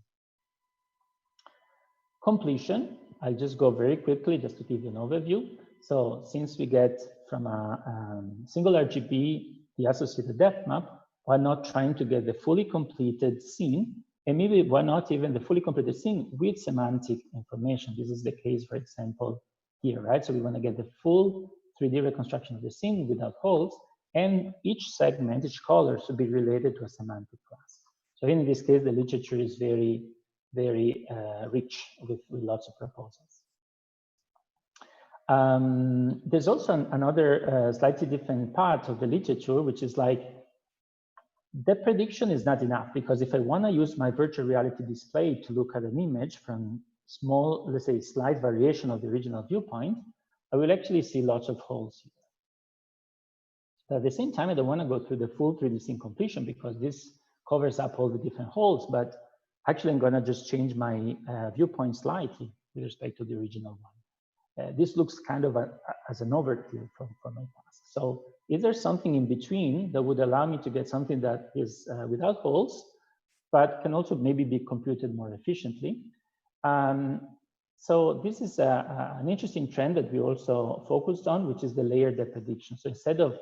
Completion, I'll just go very quickly just to give you an overview. So since we get from a single RGB the associated depth map, why not trying to get the fully completed scene, and maybe why not even the fully completed scene with semantic information? This is the case, for example, here, right? So we want to get the full 3D reconstruction of the scene without holes, and each segment, each color should be related to a semantic class. So in this case, the literature is very, very rich with lots of proposals. There's also another slightly different part of the literature, which is like, the prediction is not enough, because if I want to use my virtual reality display to look at an image from small, let's say, slight variation of the original viewpoint, I will actually see lots of holes here. But at the same time, I don't want to go through the full 3D scene completion because this covers up all the different holes, but actually I'm going to just change my viewpoint slightly with respect to the original one. This looks kind of as an overkill for my task. So is there something in between that would allow me to get something that is without holes, but can also maybe be computed more efficiently? So this is an interesting trend that we also focused on, which is the layered depth prediction. So instead of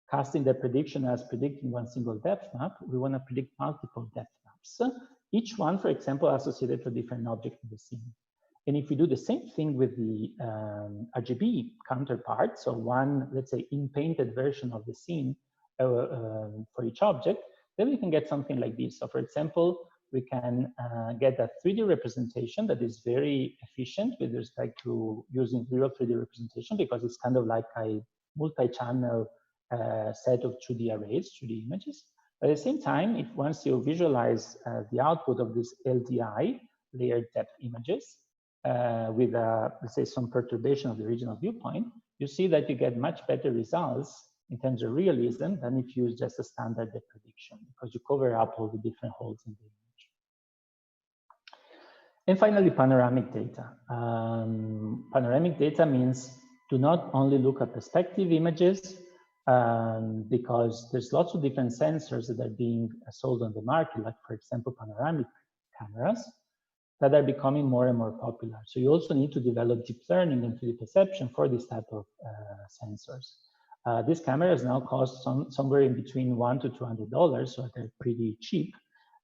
casting the prediction as predicting one single depth map, we want to predict multiple depth maps. Each one, for example, associated to a different object in the scene. And if we do the same thing with the RGB counterpart, so one, let's say, in-painted version of the scene for each object, then we can get something like this. So for example, we can get a 3D representation that is very efficient with respect to using real 3D representation, because it's kind of like a multi-channel set of 2D arrays, 2D images. At the same time, if once you visualize the output of this LDI, layered depth images, with, let's say, some perturbation of the original viewpoint, you see that you get much better results in terms of realism than if you use just a standard depth prediction, because you cover up all the different holes in the image. And finally, panoramic data. Panoramic data means do not only look at perspective images, because there's lots of different sensors that are being sold on the market, like, for example, panoramic cameras, that are becoming more and more popular. So you also need to develop deep learning and 3D perception for this type of sensors. These cameras now cost somewhere in between $100 to $200, so they're pretty cheap.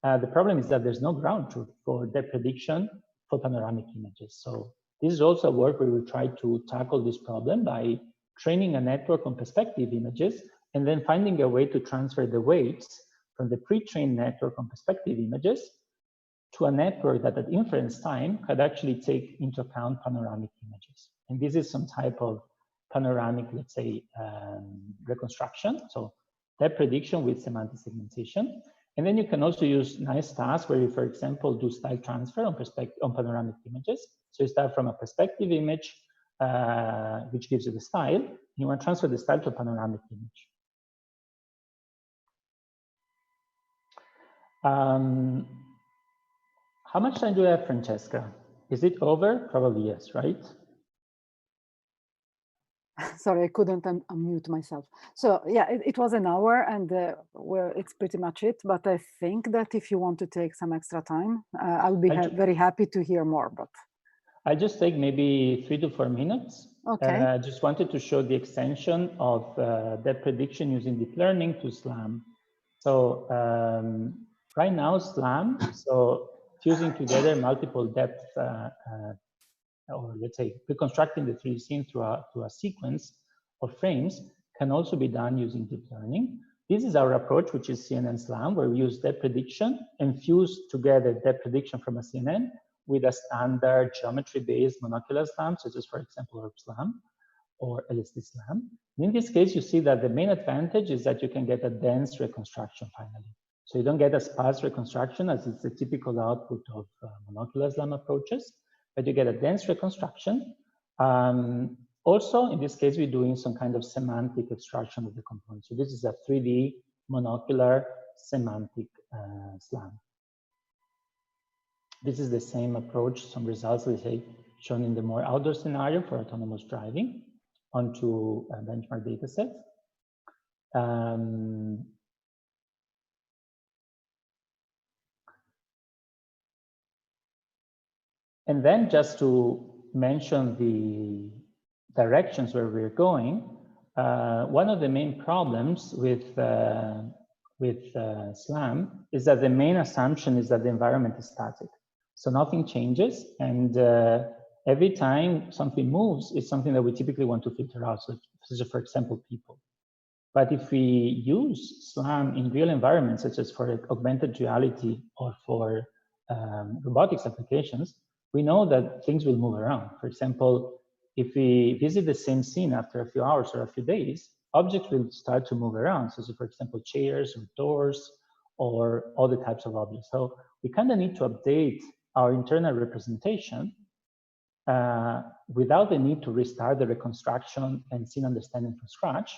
The problem is that there's no ground truth for depth prediction for panoramic images. So this is also work where we try to tackle this problem by training a network on perspective images and then finding a way to transfer the weights from the pre-trained network on perspective images to a network that at inference time could actually take into account panoramic images. And this is some type of panoramic, let's say, reconstruction. So depth prediction with semantic segmentation. And then you can also use nice tasks where you, for example, do style transfer on panoramic images. So you start from a perspective image, which gives you the style. You want to transfer the style to a panoramic image. How much time do we have, Francesca? Is it over? Probably yes, right? Sorry, I couldn't unmute myself. So yeah, it was an hour, and well, it's pretty much it. But I think that if you want to take some extra time, I would be very happy to hear more. But I'll just take maybe 3 to 4 minutes. Okay. Just wanted to show the extension of depth prediction using deep learning to SLAM. So right now, SLAM, so fusing together multiple depth, or let's say reconstructing the 3D scene through a sequence of frames can also be done using deep learning. This is our approach, which is CNN SLAM, where we use depth prediction and fuse together depth prediction from a CNN with a standard geometry-based monocular SLAM, such as, for example, Orb SLAM or LSD SLAM. In this case, you see that the main advantage is that you can get a dense reconstruction finally. So you don't get a sparse reconstruction as it's the typical output of monocular SLAM approaches, but you get a dense reconstruction. Also, in this case, we're doing some kind of semantic extraction of the components. So this is a 3D monocular semantic SLAM. This is the same approach, some results, let's say, shown in the more outdoor scenario for autonomous driving onto benchmark data sets. And then just to mention the directions where we're going, one of the main problems with SLAM is that the main assumption is that the environment is static. So nothing changes, and every time something moves, it's something that we typically want to filter out, so for example, people. But if we use SLAM in real environments, such as for augmented reality or for robotics applications, we know that things will move around. For example, if we visit the same scene after a few hours or a few days, objects will start to move around. So, for example, chairs or doors or other types of objects. So we kind of need to update our internal representation without the need to restart the reconstruction and scene understanding from scratch,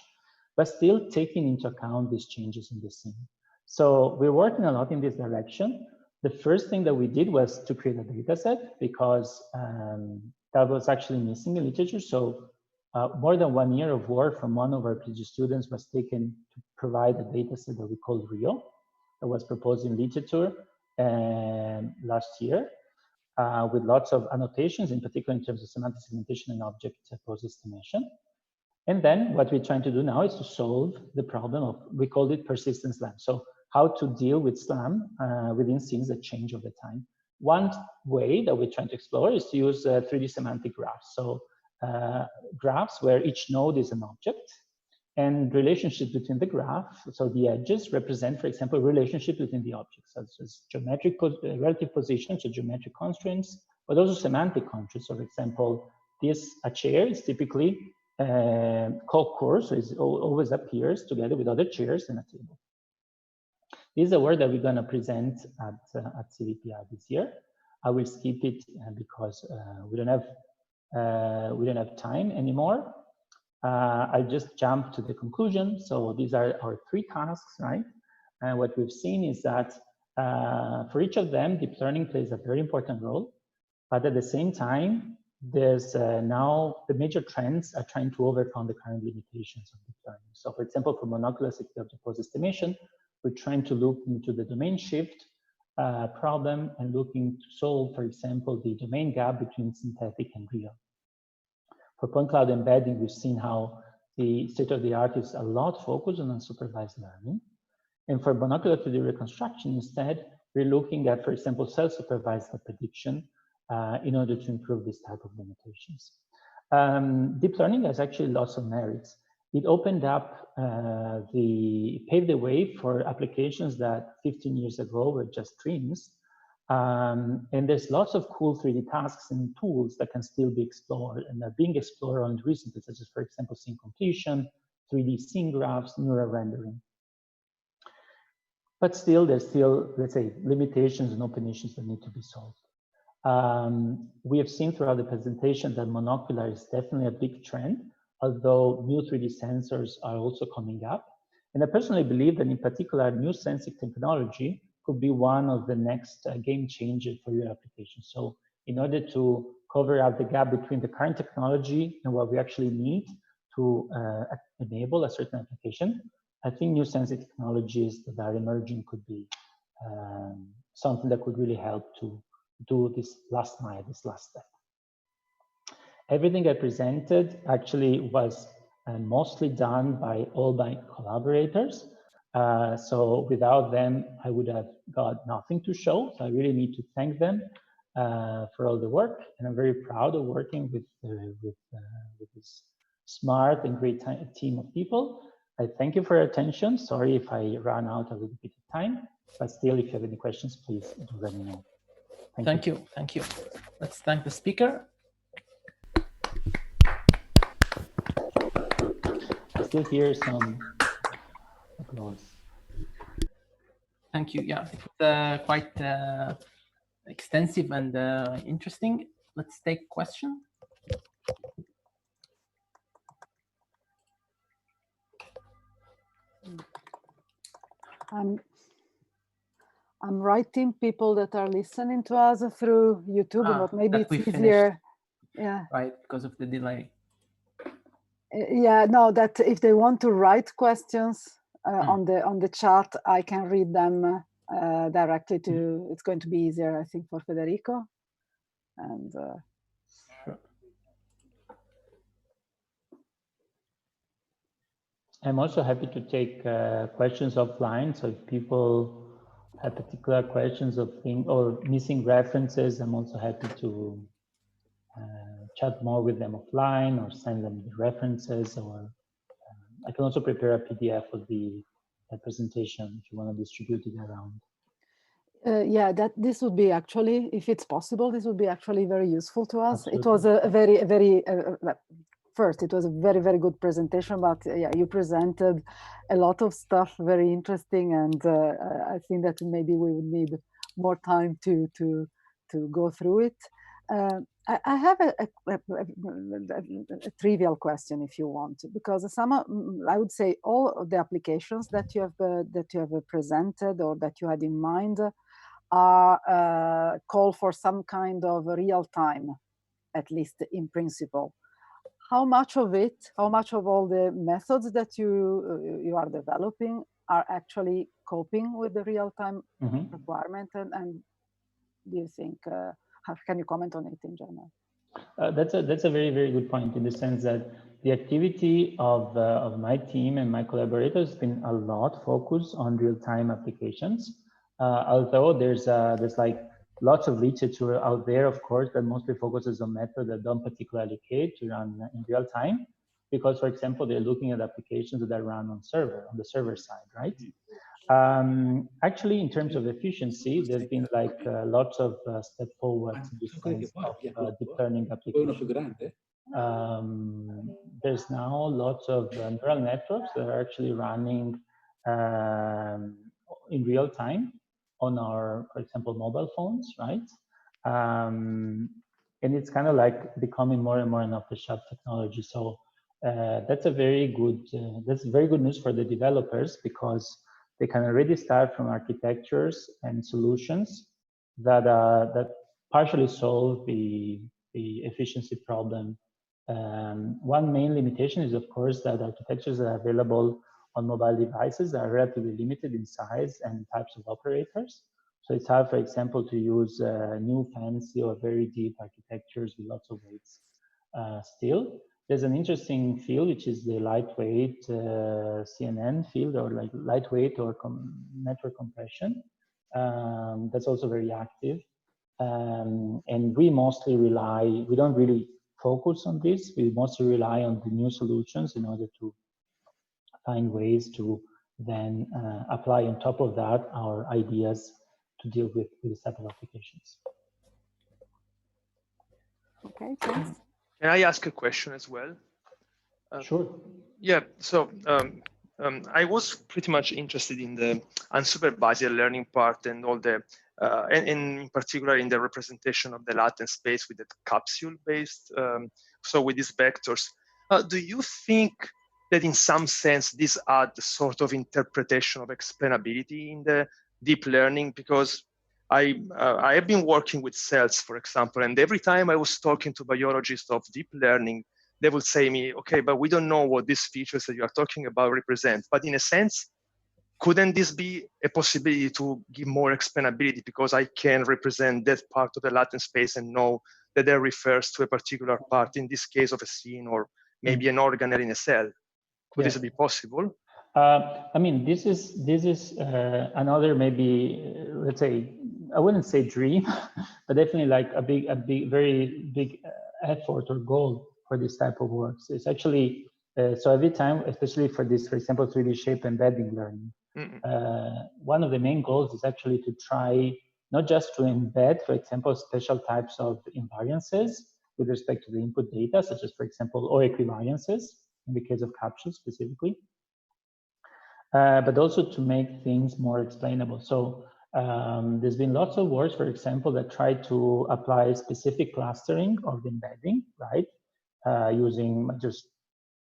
but still taking into account these changes in the scene. So we're working a lot in this direction. The first thing that we did was to create a data set because that was actually missing in literature. So more than 1 year of work from one of our PhD students was taken to provide a data set that we called REAL, that was proposed in literature last year with lots of annotations, in particular in terms of semantic segmentation and object pose estimation. And then what we're trying to do now is to solve the problem of, we called it persistent SLAM. So how to deal with SLAM within scenes that change over time. One way that we're trying to explore is to use 3D semantic graphs. So graphs where each node is an object and relationships between the graph. So the edges represent, for example, relationships between the objects, such as geometric relative positions, so geometric constraints, but also semantic constraints. So for example, a chair is typically co-core, so it always appears together with other chairs in a table. This is a work that we're going to present at CVPR this year. I will skip it because we don't have time anymore. I'll just jump to the conclusion. So these are our 3 tasks, right? And what we've seen is that for each of them, deep learning plays a very important role. But at the same time, there's now the major trends are trying to overcome the current limitations of deep learning. So for example, for monocular security object pose estimation, we're trying to look into the domain shift problem and looking to solve, for example, the domain gap between synthetic and real. For point cloud embedding, we've seen how the state of the art is a lot focused on unsupervised learning. And for monocular 3D reconstruction, instead, we're looking at, for example, self-supervised prediction in order to improve this type of limitations. Deep learning has actually lots of merits. It opened up, paved the way for applications that 15 years ago were just dreams. And there's lots of cool 3D tasks and tools that can still be explored and are being explored only recently, such as, for example, scene completion, 3D scene graphs, neural rendering. But still, there's still, let's say, limitations and open issues that need to be solved. We have seen throughout the presentation that monocular is definitely a big trend, although new 3D sensors are also coming up. And I personally believe that in particular, new sensing technology could be one of the next game changers for your application. So in order to cover up the gap between the current technology and what we actually need to enable a certain application, I think new sensing technologies that are emerging could be something that could really help to do this last mile, this last step. Everything I presented actually was mostly done by all my collaborators. So without them, I would have got nothing to show. So I really need to thank them for all the work. And I'm very proud of working with this smart and great team of people. I thank you for your attention. Sorry if I ran out a little bit of time, but still, if you have any questions, please do let me know. Thank you. Thank you. Let's thank the speaker. I still hear some applause. Thank you. Yeah, it's quite extensive and interesting. Let's take question. I'm writing people that are listening to us through YouTube, but maybe it's easier. Yeah. Right, because of the delay. Yeah, no, that if they want to write questions on the chat, I can read them directly to. It's going to be easier, I think, for Federico. And sure. I'm also happy to take questions offline. So if people have particular questions of things or missing references, I'm also happy to chat more with them offline or send them the references, or I can also prepare a PDF of the presentation if you want to distribute it around. Yeah, this would be actually, if it's possible, this would be actually very useful to us. Absolutely. It was a very first, it was a very, very good presentation, but yeah, you presented a lot of stuff, very interesting, and I think that maybe we would need more time to go through it. I have a trivial question, if you want, because I would say all of the applications that you have presented or that you had in mind are call for some kind of real time, at least in principle. How much of all the methods that you are developing are actually coping with the real time requirement, and do you think? Can you comment on it in general? That's a very, very good point, in the sense that the activity of my team and my collaborators has been a lot focused on real-time applications. Although there's like lots of literature out there, of course, that mostly focuses on methods that don't particularly care to run in real time, because, for example, they're looking at applications that run on the server side, right? Actually, in terms of efficiency, there's been like lots of step forwards in the sense of deep learning applications. There's now lots of neural networks that are actually running in real time on our, for example, mobile phones, right? And it's kind of like becoming more and more an off-the-shelf technology. So that's very good news for the developers, because they can already start from architectures and solutions that partially solve the efficiency problem. One main limitation is, of course, that architectures that are available on mobile devices are relatively limited in size and types of operators. So it's hard, for example, to use new fancy or very deep architectures with lots of weights. Still, there's an interesting field, which is the lightweight CNN field, or like lightweight or network compression. That's also very active. And we mostly we don't really focus on this. We mostly rely on the new solutions in order to find ways to then apply on top of that our ideas to deal with this type of applications. Okay, thanks. Can I ask a question as well? Sure. Yeah, so I was pretty much interested in the unsupervised learning part and all the and in particular in the representation of the latent space with the capsule-based, so with these vectors. Do you think that in some sense this adds sort of interpretation of explainability in the deep learning? Because I have been working with cells, for example, and every time I was talking to biologists of deep learning, they would say me, okay, but we don't know what these features that you are talking about represent. But in a sense, couldn't this be a possibility to give more explainability, because I can represent that part of the latent space and know that that refers to a particular part, in this case of a scene, or maybe an organelle in a cell? Could this be possible? I mean, this is another, maybe, let's say, I wouldn't say dream, but definitely like a big, very big effort or goal for this type of works. It's actually, so every time, especially for this, for example, 3D shape embedding learning, one of the main goals is actually to try not just to embed, for example, special types of invariances with respect to the input data, such as, for example, O equivariances, in the case of capsules specifically, but also to make things more explainable. So there's been lots of works, for example, that try to apply specific clustering of the embedding, right? Using just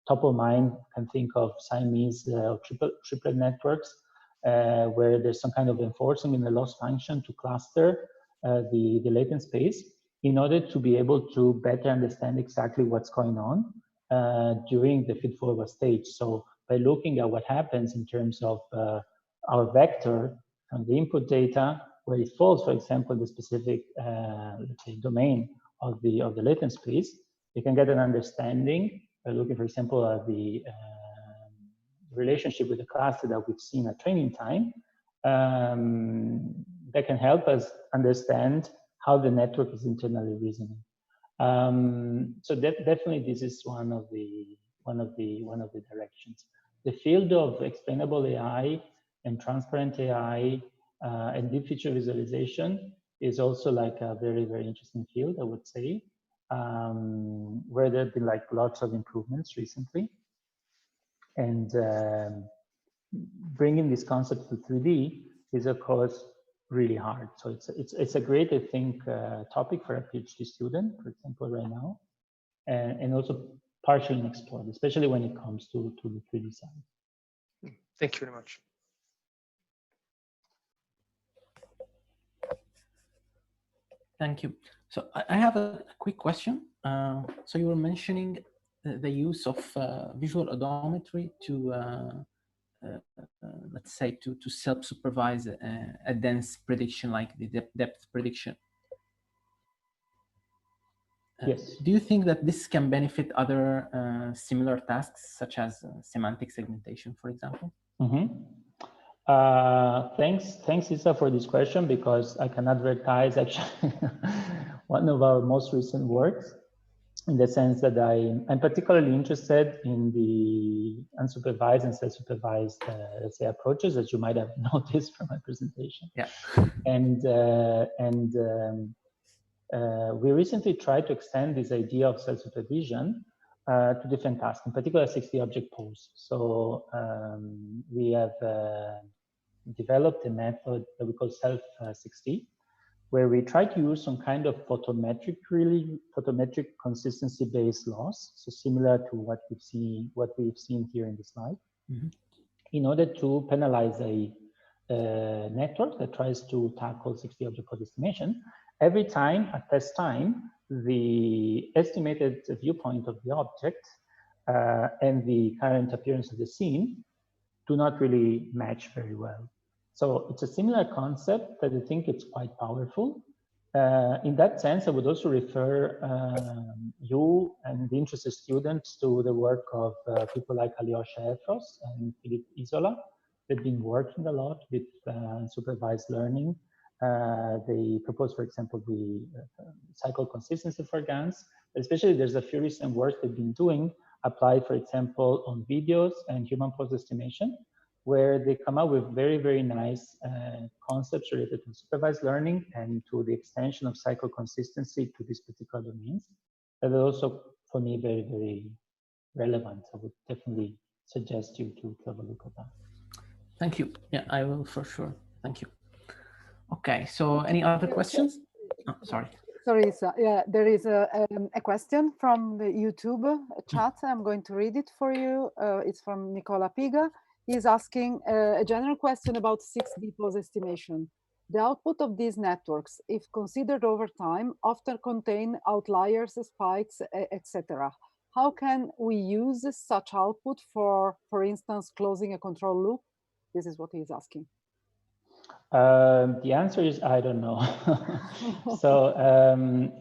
top of mind, can think of Siamese triplet networks, where there's some kind of enforcing in the loss function to cluster the latent space in order to be able to better understand exactly what's going on during the feed-forward stage. So by looking at what happens in terms of our vector from the input data, where it falls, for example, the specific let's say domain of the latent space, you can get an understanding by looking, for example, at the relationship with the cluster that we've seen at training time. That can help us understand how the network is internally reasoning. So definitely, this is one of the directions. The field of explainable AI and transparent AI and deep feature visualization is also like a very, very interesting field, I would say, where there have been like lots of improvements recently. And bringing this concept to 3D is, of course, really hard. So it's a great, I think, topic for a PhD student, for example, right now, and also partially unexplored, especially when it comes to the 3D side. Thank you very much. Thank you. So I have a quick question. So you were mentioning the use of visual odometry to, let's say, to self-supervise a dense prediction like the depth prediction. Yes. Do you think that this can benefit other similar tasks, such as semantic segmentation, for example? Thanks, Isa, for this question, because I can advertise actually one of our most recent works, in the sense that I'm particularly interested in the unsupervised and self-supervised, let's say, approaches, as you might have noticed from my presentation. Yeah. We recently tried to extend this idea of self-supervision to different tasks, in particular 60-object pose. So we have developed a method that we call self-60, where we try to use some kind of photometric consistency-based loss, so similar to what we've seen here in the slide, in order to penalize a network that tries to tackle 60-object pose estimation. Every time at test time, the estimated viewpoint of the object and the current appearance of the scene do not really match very well. So it's a similar concept that I think it's quite powerful. In that sense, I would also refer you and the interested students to the work of people like Alyosha Efros and Philippe Isola. They've been working a lot with supervised learning. They propose, for example, the cycle consistency for GANs. Especially, there's a few recent work they've been doing, applied, for example, on videos and human pose estimation, where they come up with very, very nice concepts related to supervised learning and to the extension of cycle consistency to these particular domains. That are also, for me, very, very relevant. I would definitely suggest you to have a look at that. Thank you. Yeah, I will for sure. Thank you. Okay, so any other questions? Oh, sorry. Sorry, yeah, there is a question from the YouTube chat. I'm going to read it for you. It's from Nicola Piga. He's asking a general question about 6D pose estimation. The output of these networks, if considered over time, often contain outliers, spikes, etc. How can we use such output for instance, closing a control loop? This is what he's asking. The answer is I don't know. So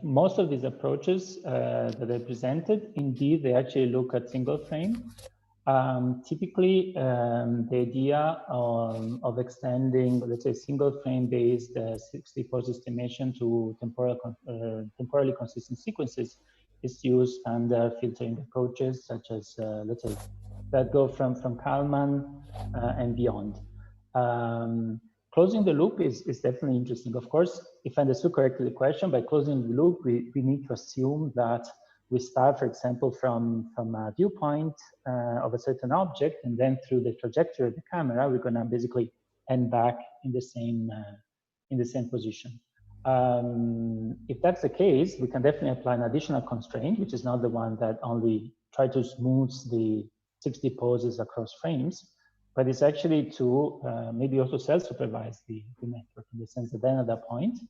most of these approaches that I presented, indeed, they actually look at single frame. Typically, the idea of extending, let's say, single frame based 6D pose estimation to temporally consistent sequences is used under filtering approaches such as, let's say, that go from Kalman and beyond. Closing the loop is definitely interesting. Of course, if I understood correctly the question, by closing the loop, we need to assume that we start, for example, from a viewpoint of a certain object, and then through the trajectory of the camera, we're going to basically end back in the same position. If that's the case, we can definitely apply an additional constraint, which is not the one that only try to smooth the 6D poses across frames, but it's actually to maybe also self-supervise the network, in the sense that then at that point,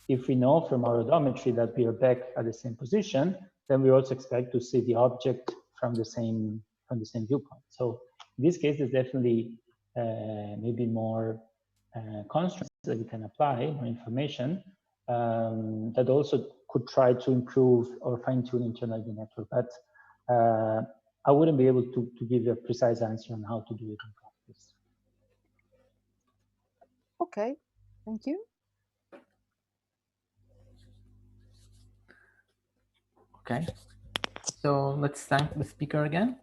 if we know from our odometry that we are back at the same position, then we also expect to see the object from the same viewpoint. So in this case, there's definitely maybe more constraints that we can apply, more information that also could try to improve or fine-tune internally the network. But I wouldn't be able to give you a precise answer on how to do it in practice. Okay, thank you. Okay, so let's thank the speaker again.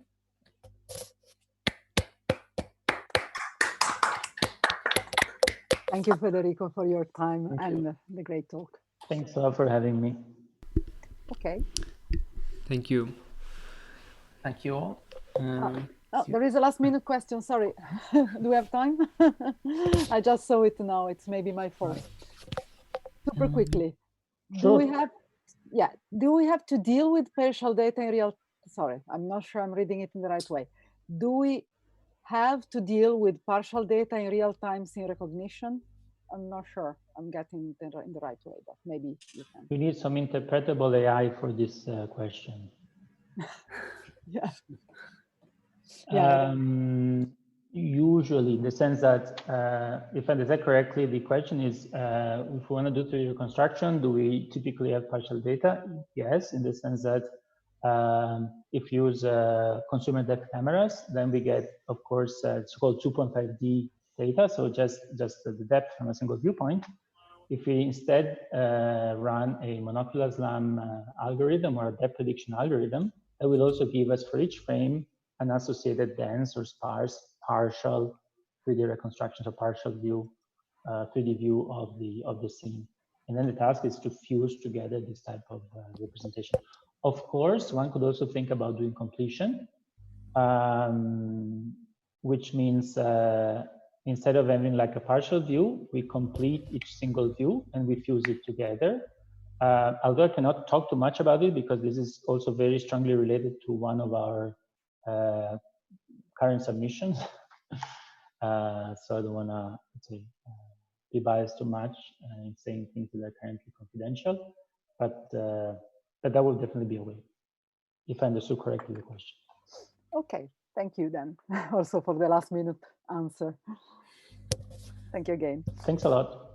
Thank you, Federico, for your time and the great talk. Thanks a lot for having me. Okay. Thank you. Thank you all. There is a last minute question, sorry. Do we have time? I just saw it now, it's maybe my fault. Super quickly. Sure. Do we have to deal with partial data in real, sorry, I'm not sure I'm reading it in the right way. Do we have to deal with partial data in real time scene recognition? I'm not sure I'm getting it in the right way, but maybe you can. We need some interpretable AI for this question. Yeah. Usually, in the sense that, if I understand correctly, the question is, if we want to do 3D reconstruction, do we typically have partial data? Yes, in the sense that if you use consumer depth cameras, then we get, of course, it's called 2.5D data, so just the depth from a single viewpoint. If we instead run a monocular SLAM algorithm or a depth prediction algorithm, that will also give us for each frame an associated dense or sparse partial 3D reconstruction, so partial view, 3D view of the scene. And then the task is to fuse together this type of representation. Of course, one could also think about doing completion, which means instead of having like a partial view, we complete each single view and we fuse it together. Although I cannot talk too much about it because this is also very strongly related to one of our current submissions. So I don't want to be biased too much in saying things that are currently confidential, but that would definitely be a way, if I understood correctly the question. Okay, thank you then, also for the last minute answer. Thank you again. Thanks a lot.